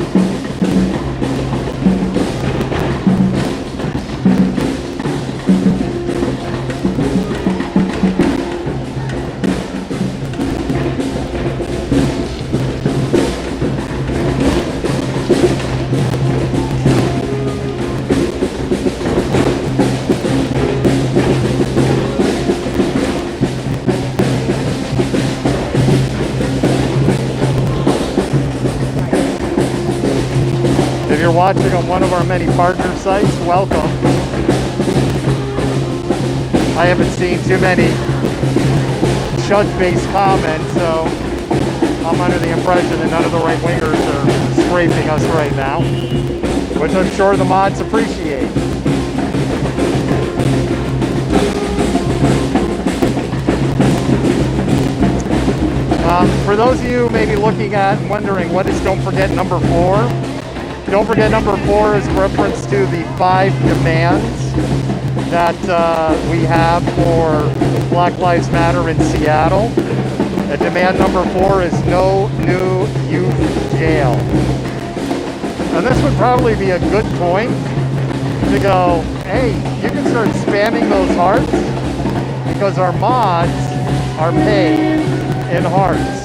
If you're watching on one of our many partner sites, welcome. I haven't seen too many chud-based comments, so I'm under the impression that none of the right-wingers are scraping us right now, which I'm sure the mods appreciate. For those of you maybe looking at and wondering what is Don't Forget number 4, Don't Forget number 4 is reference to the 5 demands that we have for Black Lives Matter in Seattle. Demand number 4 is no new youth jail. And this would probably be a good point to go, hey, you can start spamming those hearts because our mods are paid in hearts.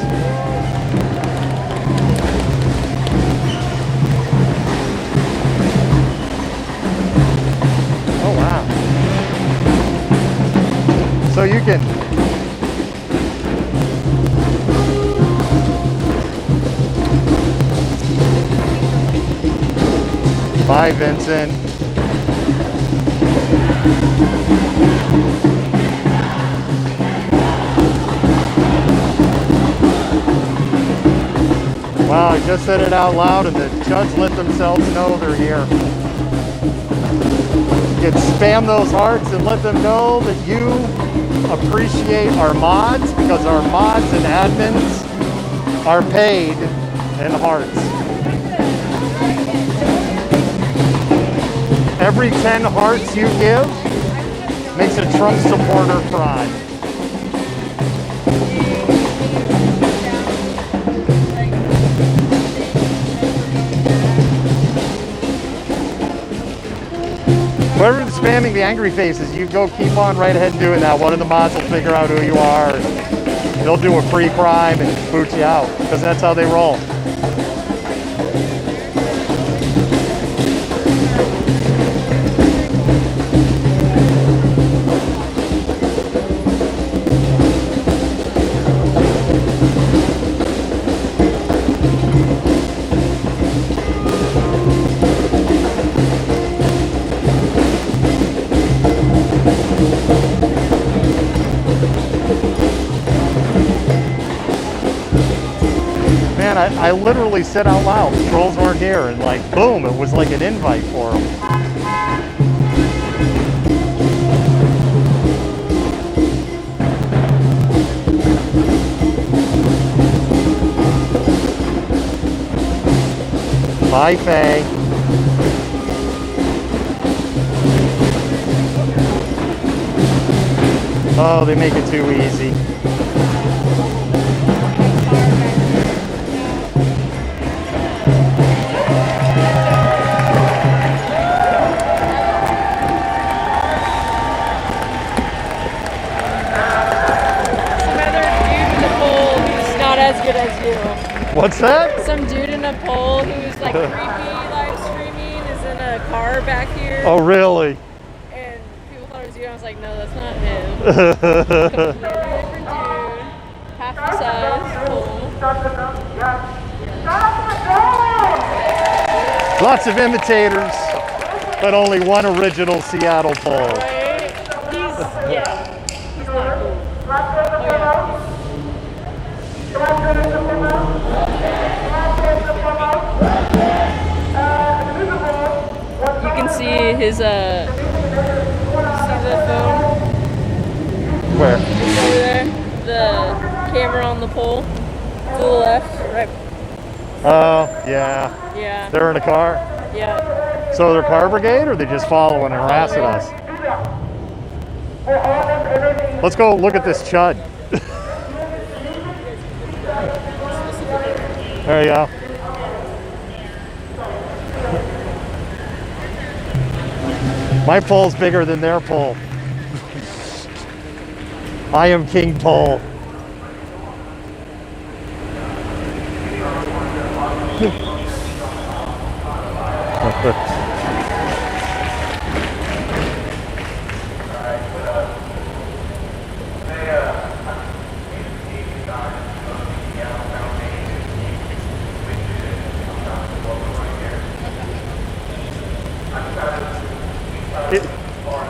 So you can. Bye, Vincent. Wow, I just said it out loud and the chuds let themselves know they're here. You can spam those hearts and let them know that you appreciate our mods, because our mods and admins are paid in hearts. Every 10 hearts you give makes a Trump supporter cry. Whoever's spamming the angry faces, you go keep on right ahead and doing that. One of the mods will figure out who you are. And they'll do a free crime and boot you out, because that's how they roll. I literally said out loud, trolls weren't here, and like, boom, it was like an invite for them. Bye, Faye. Oh, they make it too easy. What's that? Some dude in a pole who's like creepy live streaming is in a car back here. Oh, really? And people thought it was you. I was like, no, that's not him. Completely different dude. Half the size. Pole. Lots of imitators, but only one original Seattle pole. Right? Yeah. He's not cool. Oh, yeah. You can see his see the phone? Where? Over there. The camera on the pole. To the left, right. Oh, yeah. Yeah. They're in a car? Yeah. So they're car brigade, or they just following and harassing us? Let's go look at this chud. There you go. My pole's bigger than their pole. I am King Pole.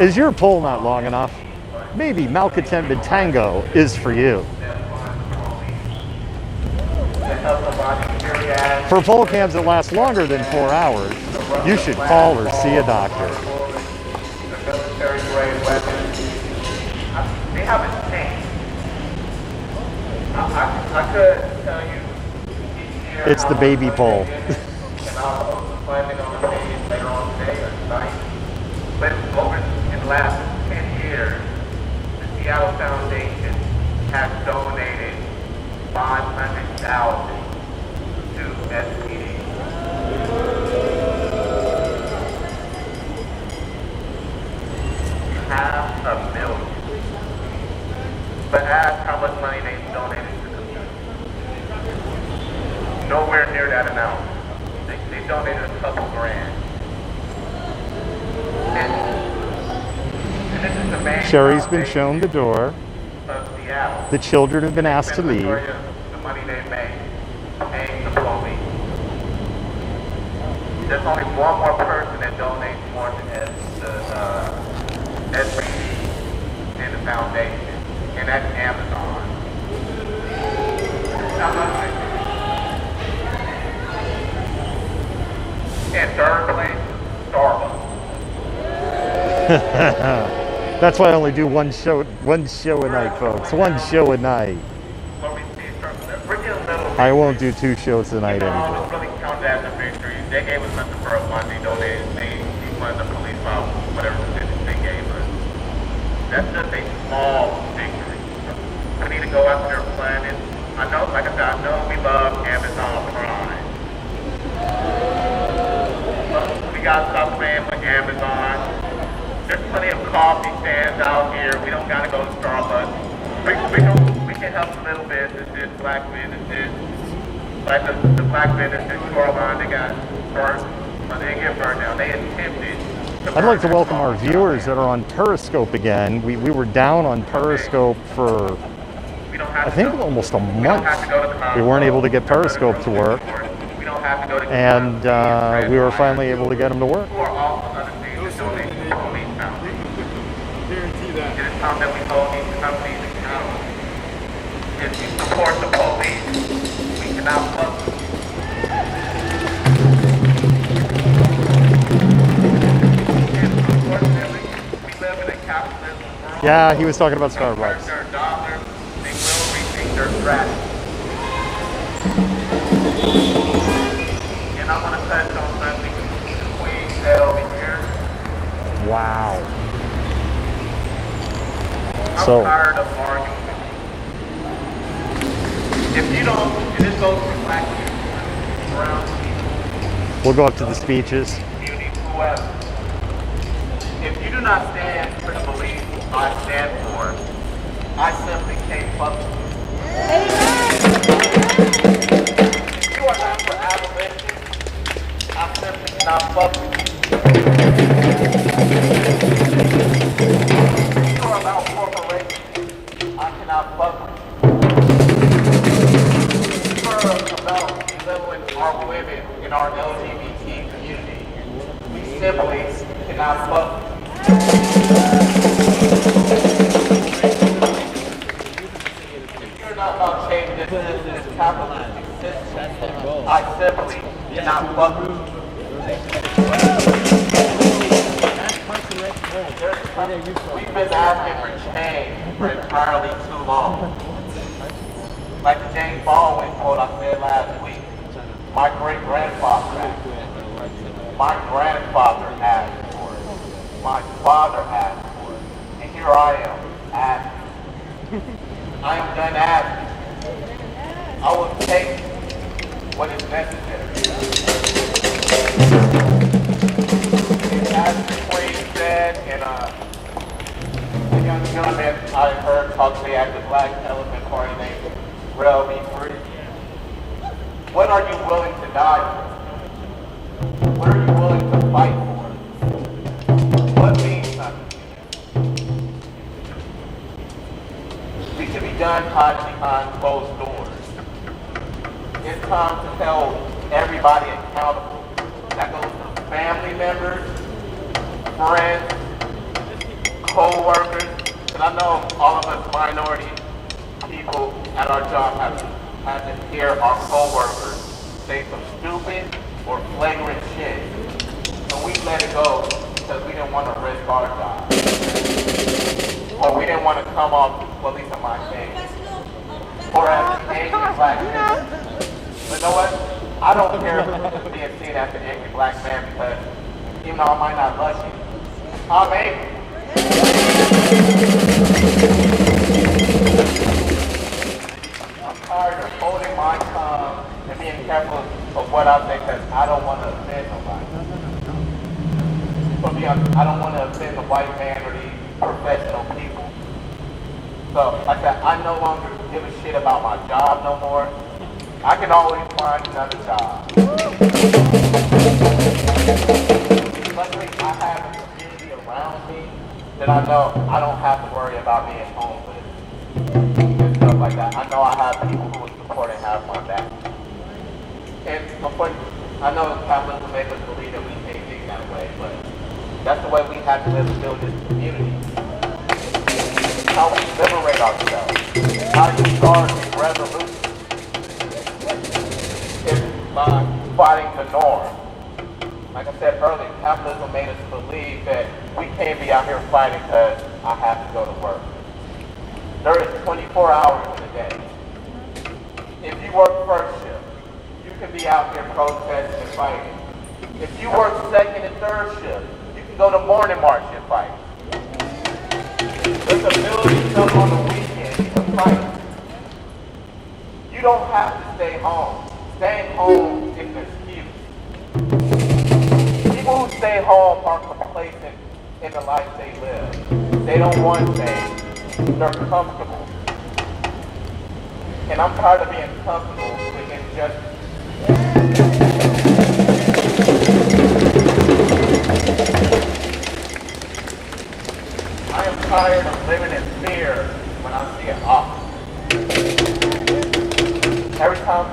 Is your pole not long enough? Maybe Malcontent Tango is for you. For pole cams that last longer than 4 hours, you should call or see a doctor. They haven't changed. I could tell you. It's the baby pole. But over in the last 10 years, the Seattle Foundation has donated $500,000 to SPD. $500,000. But ask how much money they've donated to the community. Nowhere near that amount. They donated a couple grand. And this is the man Sherry's been shown the door. of Seattle. The children have been asked to leave. The money they made paying the police. There's only one more person that donates more to SBD and the foundation, and that's Amazon. How much? And third place, Starbucks. That's why I only do one show a night, folks. One show a night. I won't do 2 shows a night anymore. Don't really count that as a victory. They gave us something for a Monday, donated. They funded the police file, whatever position they gave us. That's just a small victory. We need to go after their planet. I know, like I said, I know we love Amazon Prime. But we gotta stop playing with Amazon. There's plenty of coffee stands out here. We don't gotta go to Starbucks. We can help little businesses, black businesses. Like the black businesses, Shoreline, they got burnt, but they get burned down. They attempted. I'd like to welcome our viewers that are on Periscope again. We were down on Periscope for, I think, almost a month. We weren't able to get Periscope to work. And we were finally able to get them to work. It is time that we hold these companies accountable. If you support the police, we cannot fuck with you. And unfortunately, we live in a capitalist world. Yeah, he was talking about Starbucks. Their dollars, they will rethink their strategy. And I want to touch on something Queen said over here. Wow. I'm So, tired of arguing. If you don't, and this goes for black people, brown people, we'll go up to the speeches. community, whoever. If you do not stand for the beliefs I stand for, I simply can't fuck with you. If you are not for abolition, I simply cannot fuck with you. If you are about corporations, I cannot fuck with you. About belittling our women in our LGBT community. We simply cannot fuck. If you're not about changing this capitalistic system, I simply cannot fuck. We've been asking for change for entirely too long. Like the James Baldwin quote I said last week, my great-grandfather asked for it. My grandfather asked for it. My father asked for it. And here I am, asking. I am done asking. I will take what is necessary. As the Queen said, and the young gentleman I heard talk today at the Black Elephant Party named Rel be free. What are you willing to die for? What are you willing to fight for? What means something to you? We can be done hiding behind closed doors. It's time to hold everybody accountable. That goes to family members, friends, co-workers, and I know all of us minority people at our job have to hear our co-workers say some stupid or flagrant shit, and we let it go because we didn't want to risk our job, or we didn't want to come off, well, at least in my case, or as an angry black man. But you know what? I don't care if it's being seen as an angry black man because even though I might not love you, I'm angry. I'm tired of holding my tongue and being careful of what I say because I don't want to offend nobody. For me, I don't want to offend the white man or these professional people. So, like that, I no longer give a shit about my job no more. I can always find another job. Luckily, I have a community around me then I know I don't have to worry about being homeless and stuff like that. I know I have people who will support and have my back. And unfortunately, I know capitalism makes us believe that we can't think that way, but that's the way we have to live and build this community. How we liberate ourselves. How you start a revolution is by fighting the norm. Like I said earlier, capitalism made us believe that we can't be out here fighting because I have to go to work. There is 24 hours in a day. If you work first shift, you can be out here protesting and fighting. If you work second and third shift, you can go to morning march and fight. There's ability to come on the weekend to fight. You don't have to stay home. Staying home is an excuse. People who stay home are complacent in the life they live. They don't want things. They're comfortable. And I'm tired of being comfortable with injustice. I am tired of living in fear when I see an officer. Every time,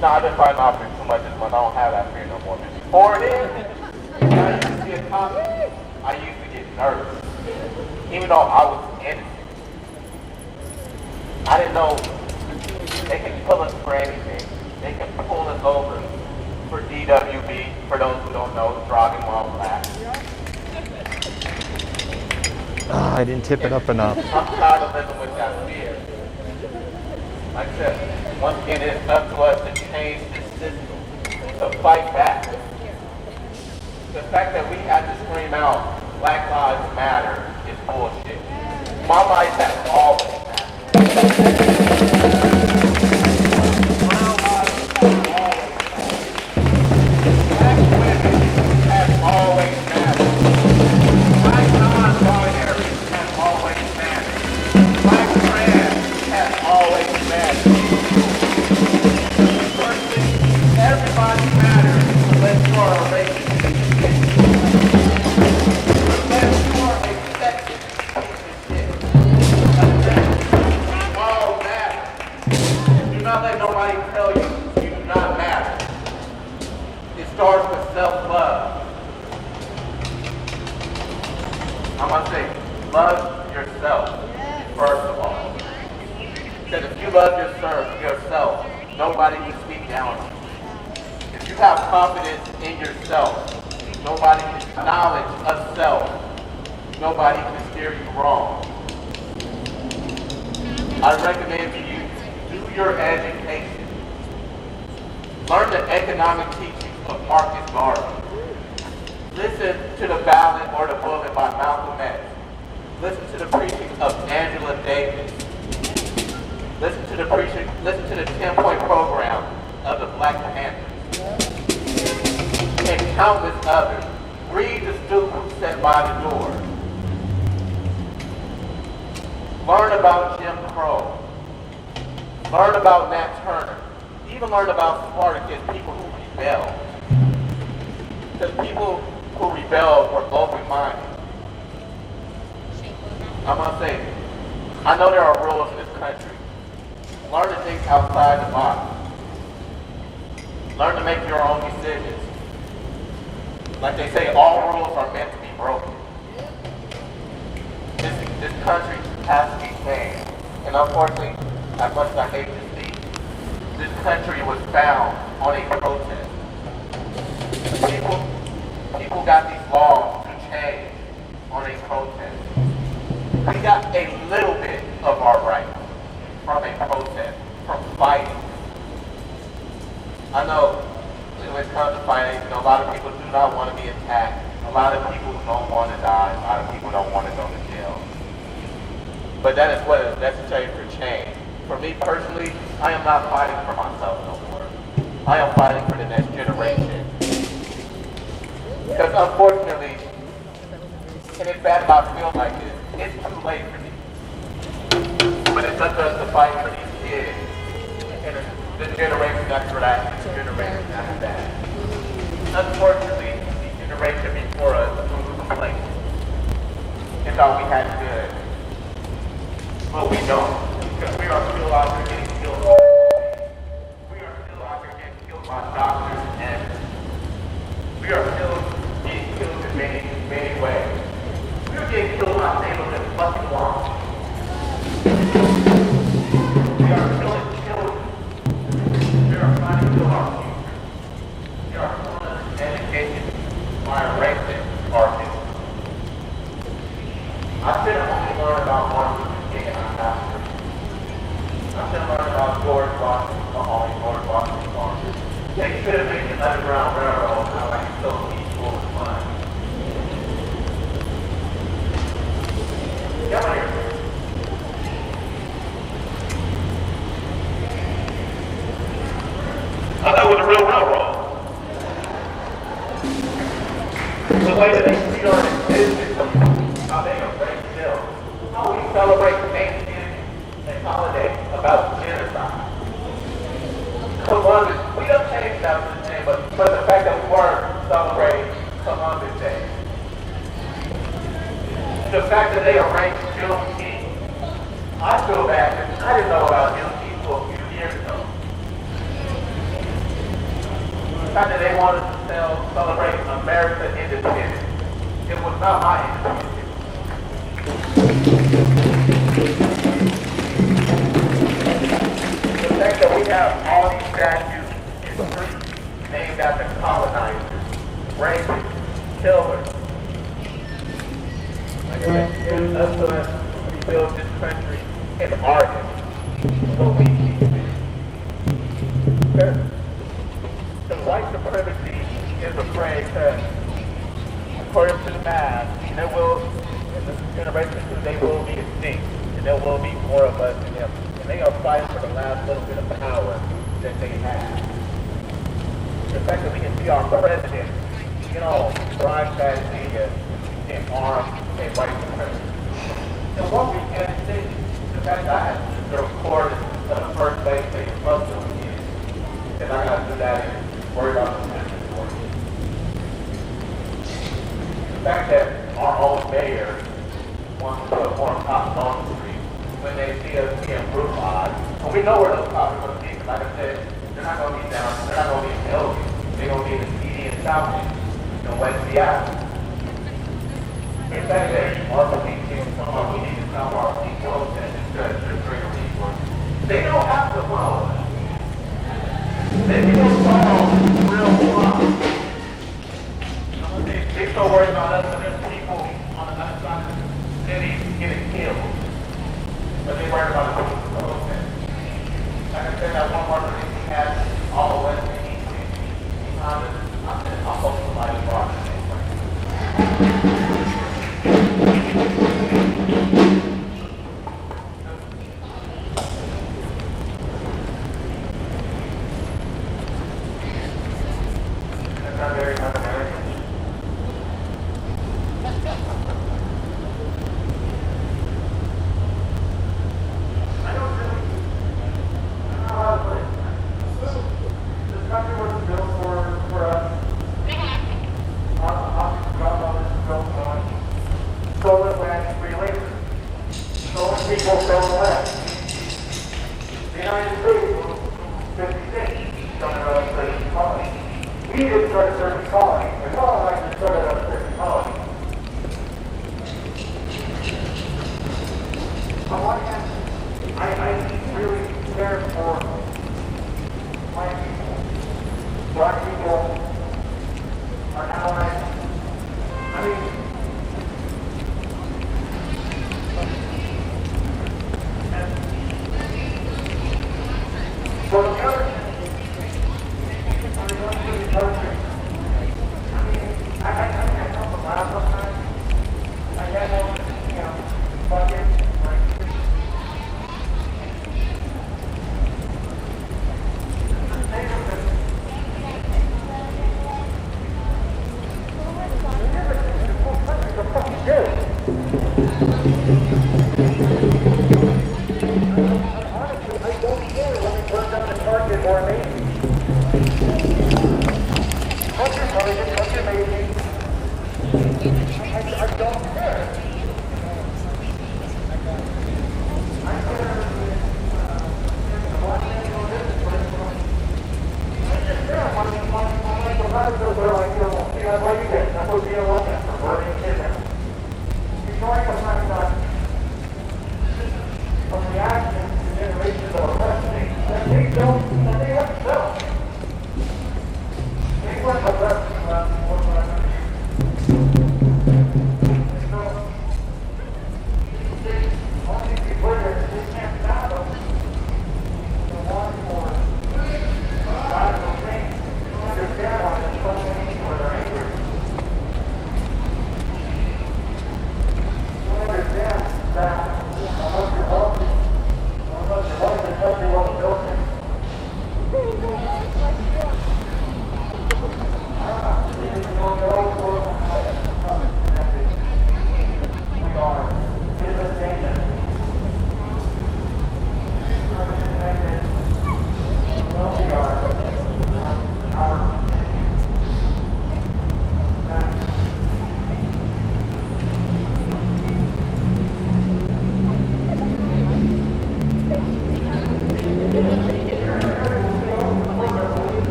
no, I didn't find an officer too much this month. I don't have that fear no more. Before it is, when I used to see a cop, I used to get nervous. Even though I was innocent. I didn't know they can pull us for anything. They can pull us over for DWB, for those who don't know, driving while black. I didn't tip it up enough. I'm tired of living with that fear. Like I said, once again, it's up to us to change this system, to fight back. The fact that we had to scream out, Black Lives Matter, is bullshit. My life has always mattered. Brown lives have always mattered. Black women have always mattered. Black non-binary has always mattered. Black trans has always mattered. Everybody matters unless you are a racist. Unless you are a sexist. We all matter. Do not let nobody tell you you do not matter. It starts with self-love. I'm going to say, love yourself, first of all. Because if you love yourself, nobody can speak down on you. If you have confidence in yourself, nobody can knowledge of self, nobody can steer you wrong. I recommend to you, do your education. Learn the economic teachings of Marcus Garvey. Listen to the ballad or the bullet by Malcolm X. Listen to the preaching of Angela Davis. Listen to the 10-point program of the Black Panthers. And countless others. Read the students set by the door. Learn about Jim Crow. Learn about Nat Turner. Even learn about Spartacus, people who rebelled. Because people who rebelled were open-minded. I'm going to say, I know there are rules in this country. Learn to think outside the box. Learn to make your own decisions. Like they say, all rules are meant to be broken. This country has to be changed. And unfortunately, as much as I hate to see, this country was found on a protest. People got these laws to change on a protest. We got a little bit of our rights from a protest, from fighting. I know when it comes to fighting, a lot of people do not want to be attacked. A lot of people don't want to die. A lot of people don't want to go to jail. But that is what is necessary for change. For me personally, I am not fighting for myself no more. I am fighting for the next generation. Because unfortunately, and it's bad about feeling like this, it's too late for me. But it's up to us to fight for these kids. And the generation after that, the generation after that. Unfortunately, the generation before us was complacent. thought we had good. But we don't. Because we are still out there getting killed. We are still out there getting killed by doctors, and we are still getting killed in many ways. We are getting killed by neighbors that fucking want. We are killing children. We are trying to kill our future. We are killing education by racist arguments. I should have only learned about Martin Luther King and our pastor. I should have learned about George Washington, George Washington. They should have made an underground railroad how I can so peaceful and fun. Come here. I thought it was a real railroad. The way that they treat our business, how they are break still. How we celebrate Thanksgiving and holidays about genocide. Columbus, we don't change that to the name, but the fact that we weren't celebrating Columbus Day. The fact that they arranged Juneteenth. I feel bad because I didn't know about Juneteenth until a few years ago. The fact that they wanted to celebrate American independence. It was not my independence. The fact that we have all these statues in streets named after colonizers, rapists, killers. Like I said, it's us to rebuild this country in Oregon. So we keep it. The white supremacy is afraid that, according to the math, there will, in the generation two, they will be extinct, and there will be more of us than them. And they are fighting for the last little bit of power that they have. The fact that we can see our president, broadcast media in armed and white supremacy. And what we can see, the fact that I had to record the first base they supposed to begin, and I got to do that and worry about the business for you. The fact that our own mayor wants to put more cops on the street when they see us being brutalized. And we know where those cops are going to be, because like I said, they're not going to be down, they're not going to be in Bellevue. They're going to be in the CD in South in West Seattle. In fact, that our police team, we need to stop our police protesters to bring a resource. They don't have to follow us. They don't follow real problems. They're so worried about us and there's people on the other side of the city getting killed. But they're worried about the people protest. Like I said, that one part of the we had all the West and East. I'm hoping somebody's brought it. That's not very un-American. I don't know how to put it. This country was built for us. Stolen land, free labor. Stolen people, stolen land. The United States was 56, started out as a colony. We didn't start a certain colony. The colonizers started out a certain colony. On one hand, I really care for my people. Black people are allies. I mean, for the other, I come from last sometimes. I had one, bucket, like, honestly, I don't care when we burn down a Target or a Macy's. Fuck your Target, fuck your Macy's. I don't care. would be a lesson for burning kidnapping. Ignoring the fact that from reaction to generations of oppression, that they weren't settled. They weren't oppressed in the last 400 years. So, all these people here, they can't fathom the want for radical change. They don't understand why there's so many people that are angry. They don't understand that unless you're wealthy, unless you're wealthy, the country wasn't built in.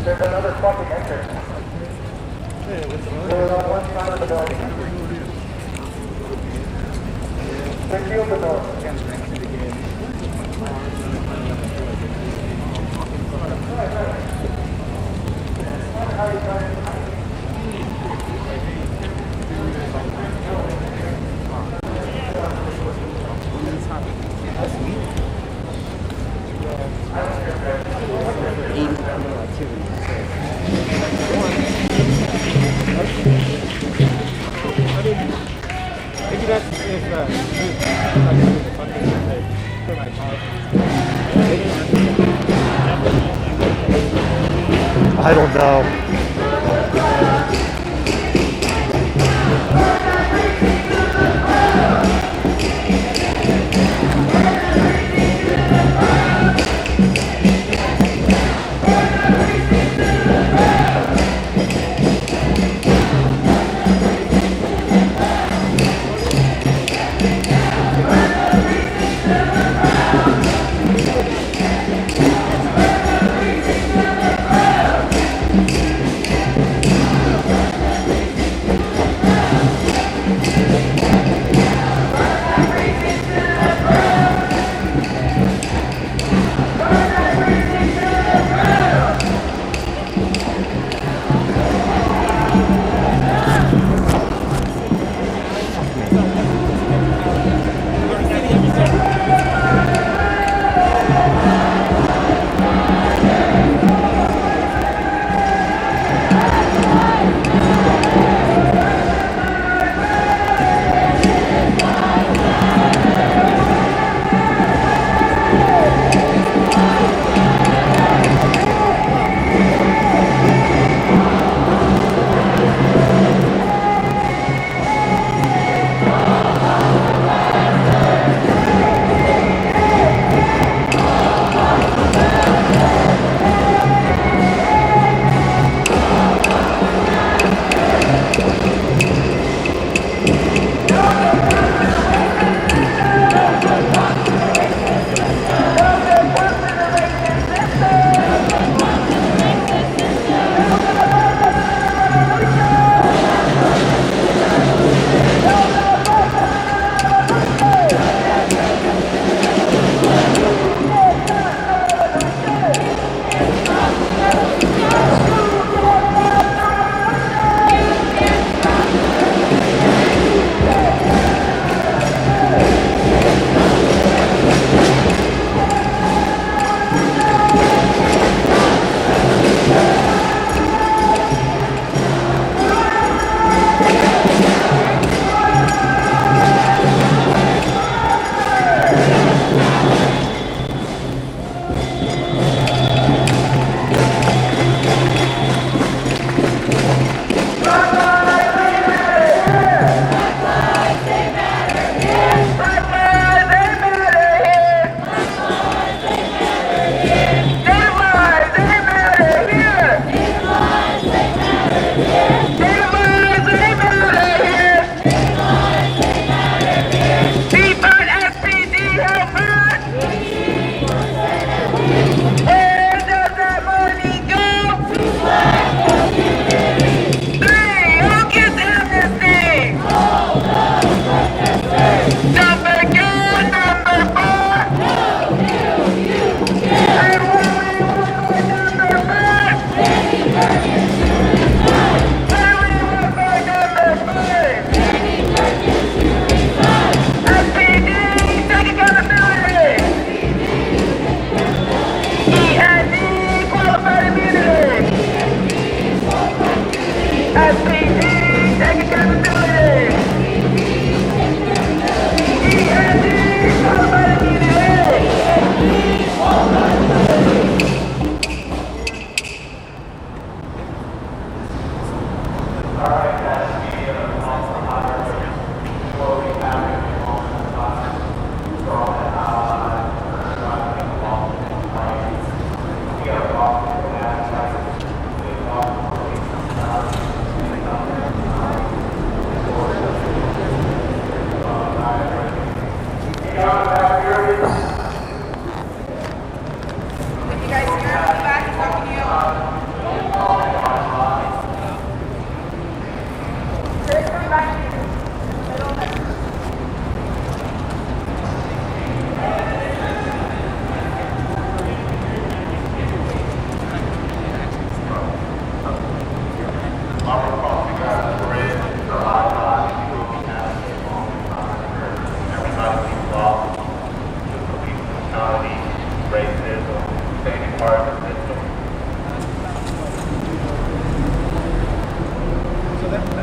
There's another fucking entrance. They're on one side of the building. They sealed the door. Maybe that's if for my car. I don't know. murder victim. So that's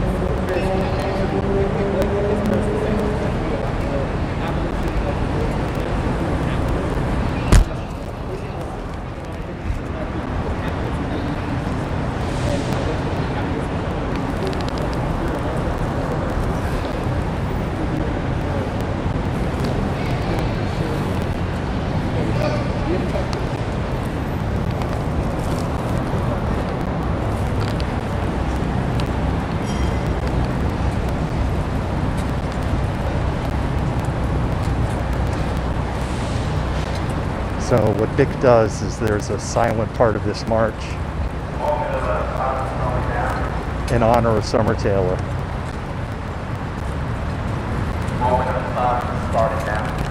So what BIC does is there's a silent part of this march in honor of Summer Taylor. Moment of silence starting now.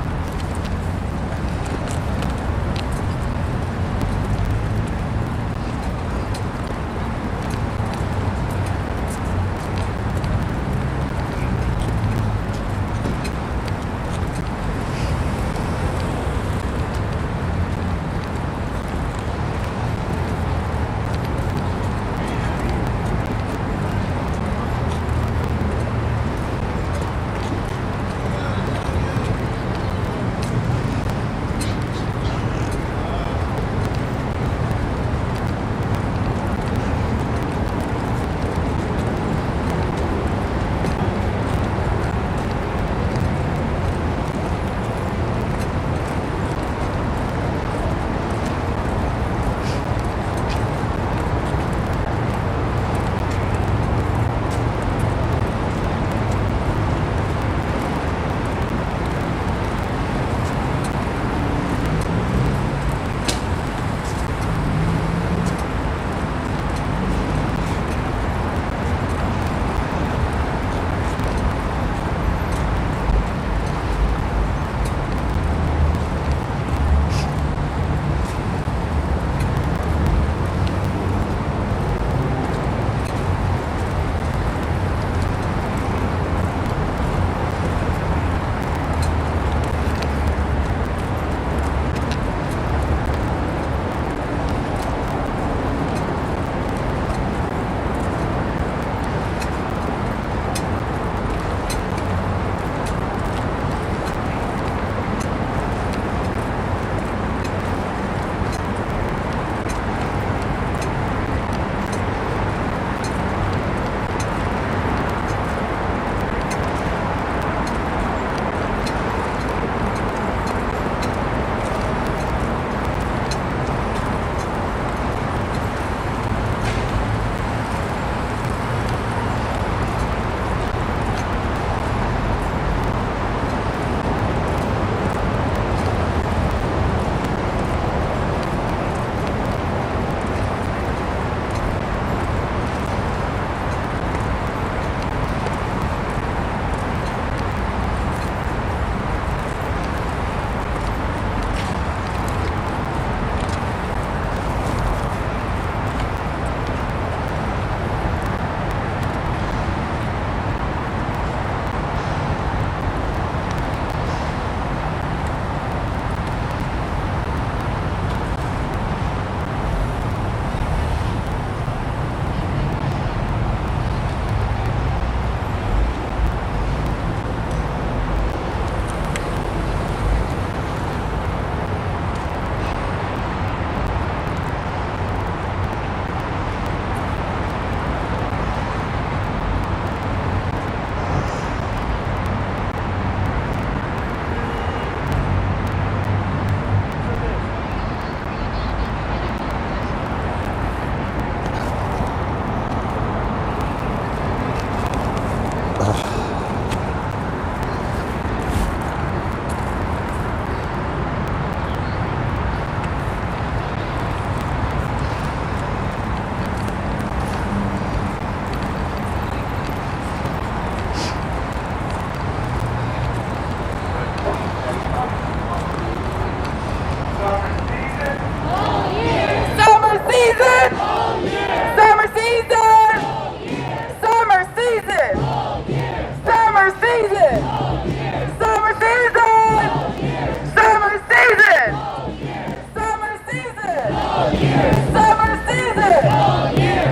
Summer season.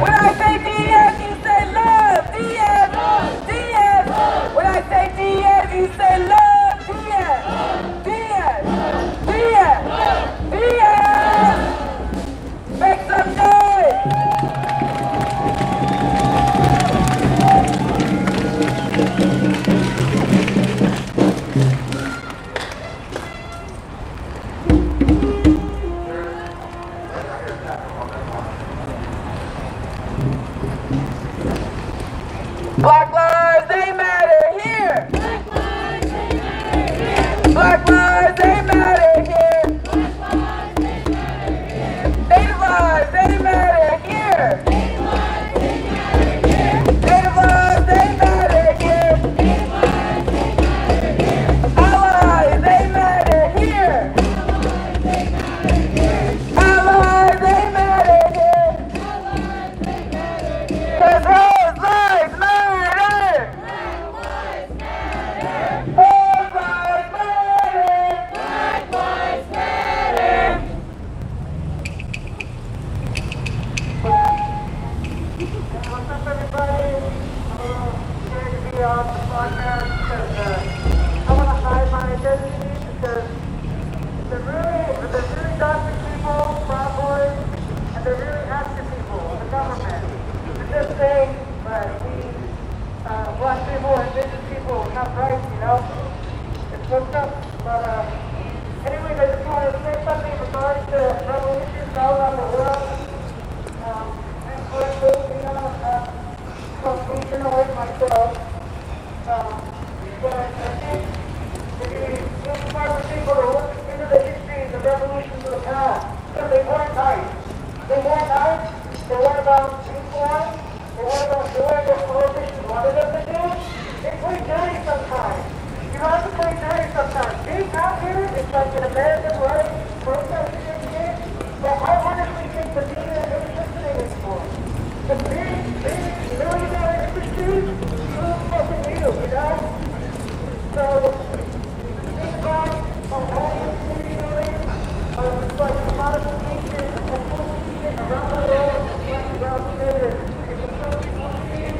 When I say DF, you say love. DF. DF. When I say DF, you say love. DF. DF. DF. DF. Make some noise. Black lives, they matter here. Black lives, they matter here. Native lives, they matter here. Native lives, they matter here. Allies, they matter here. Allies, they matter here. 'Cause those lives matter. Those lives matter. Black lives matter. What's up, everybody? I'm here to be on the podcast because I want to hide my identity because they're really doctor people, proud boys, and they're really active people, the government. They're just saying, but we, black people, indigenous people, have rights, you know? It's fucked up. But anyways, I just wanted to say something regarding the revolutions all around the world. And for you know, confusion with myself. But I think if you inspire people to look into the history of the revolutions of the past, because they weren't nice. They weren't nice. They weren't about reform. They weren't about doing what politicians wanted them to do. They play dirty sometimes. You have to play dirty sometimes. Being out here is like an American right, protesting and shit. But I honestly think the media is listening is for. The big millionaire industry is fucking you, you know? So, think about all these city buildings, it's like a modification of pollution around the world, around the neighbors. It's a pollution,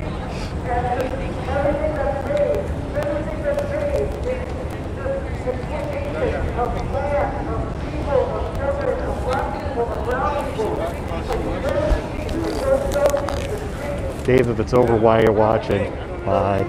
and everything that's made is just exploitation of the land, of people, of government, of black people, of brown people. Dave, if it's over while you're watching, bye.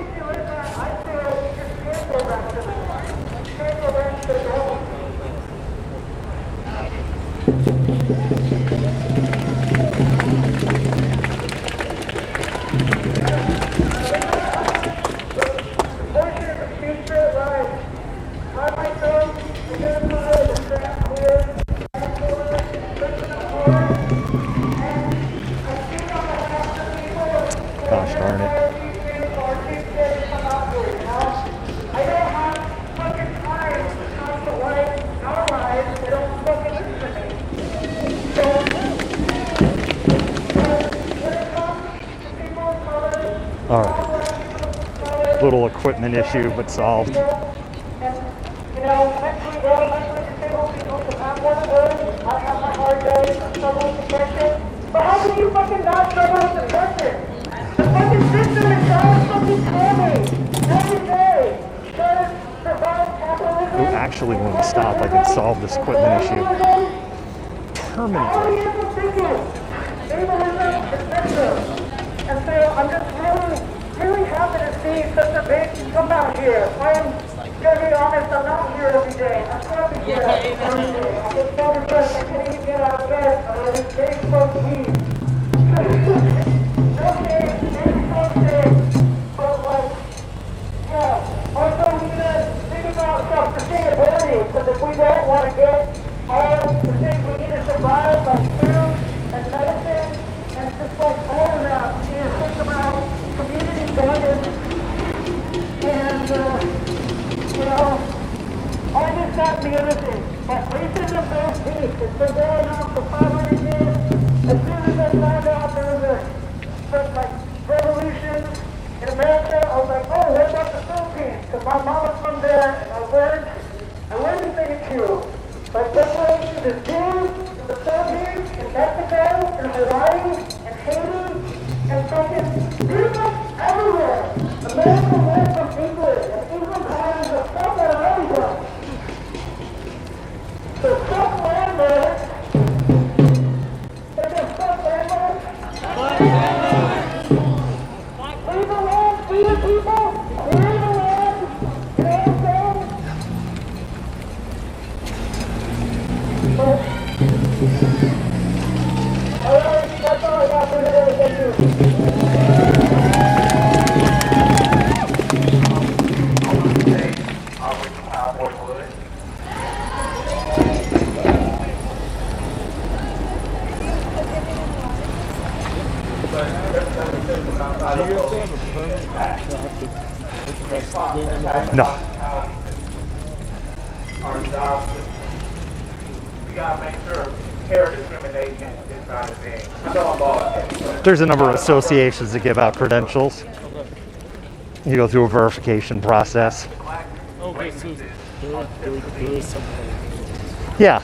Gosh darn it. All right. Little equipment issue, but solved. You know, mentally disabled people can have one of those. I have my hard days, I struggle with depression. But how can you fucking not struggle with depression? The fucking system is trying to fucking kill me every day. Trying to survive capitalism. Ooh, actually, when we stop, I can solve this equipment issue permanently. And so I'm just really happy to see such a big come out here. I'm gonna be honest, I'm not here every day. I'm not here every day. I get so depressed I can't even get out of bed. I'm just getting so weak. Okay, maybe someday. But like, yeah. Also we need to think about self-sustainability, because if we don't want to get all the things we need to survive, like food and medicine, and just like all of that, we need to think about community guidance and, you know, all this, that, and the other thing. But racism don't peace. It's been going on for 500 years. As soon as I found out there was a like revolution in America, I was like, oh, what about the Philippines? Because my mom was from there, and I learned the thing too. Like, reparations is due to the Philippines in No. We gotta make sure hair discrimination is not a thing. I know I'm all There's a number of associations that give out credentials. You go through a verification process. Okay, so there is something. Yeah.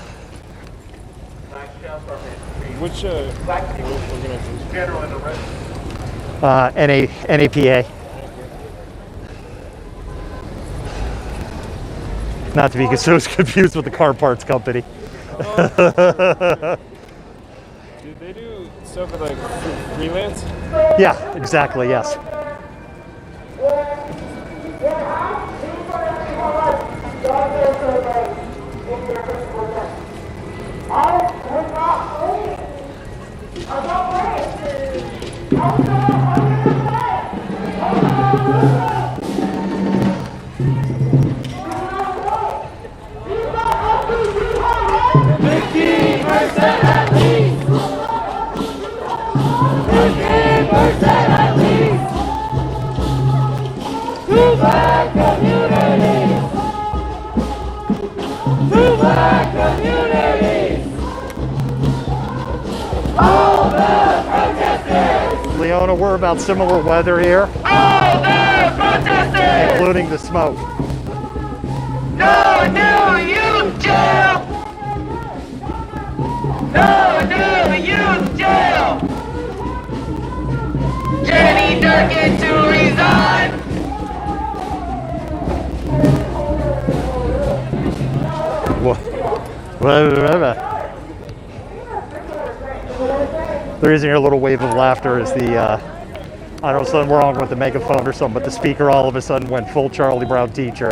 Which organization? general in the rest. NAPA. Not to be so confused with the car parts company. Do they do stuff with like freelance? Yeah, exactly, yes. Leona, we're about similar weather here. All the protesters! Including the smoke. No new youth jail! No new youth jail! Jenny Durkin to resign! The reason your little wave of laughter is the, I don't know, something wrong with the megaphone or something, but the speaker all of a sudden went full Charlie Brown teacher.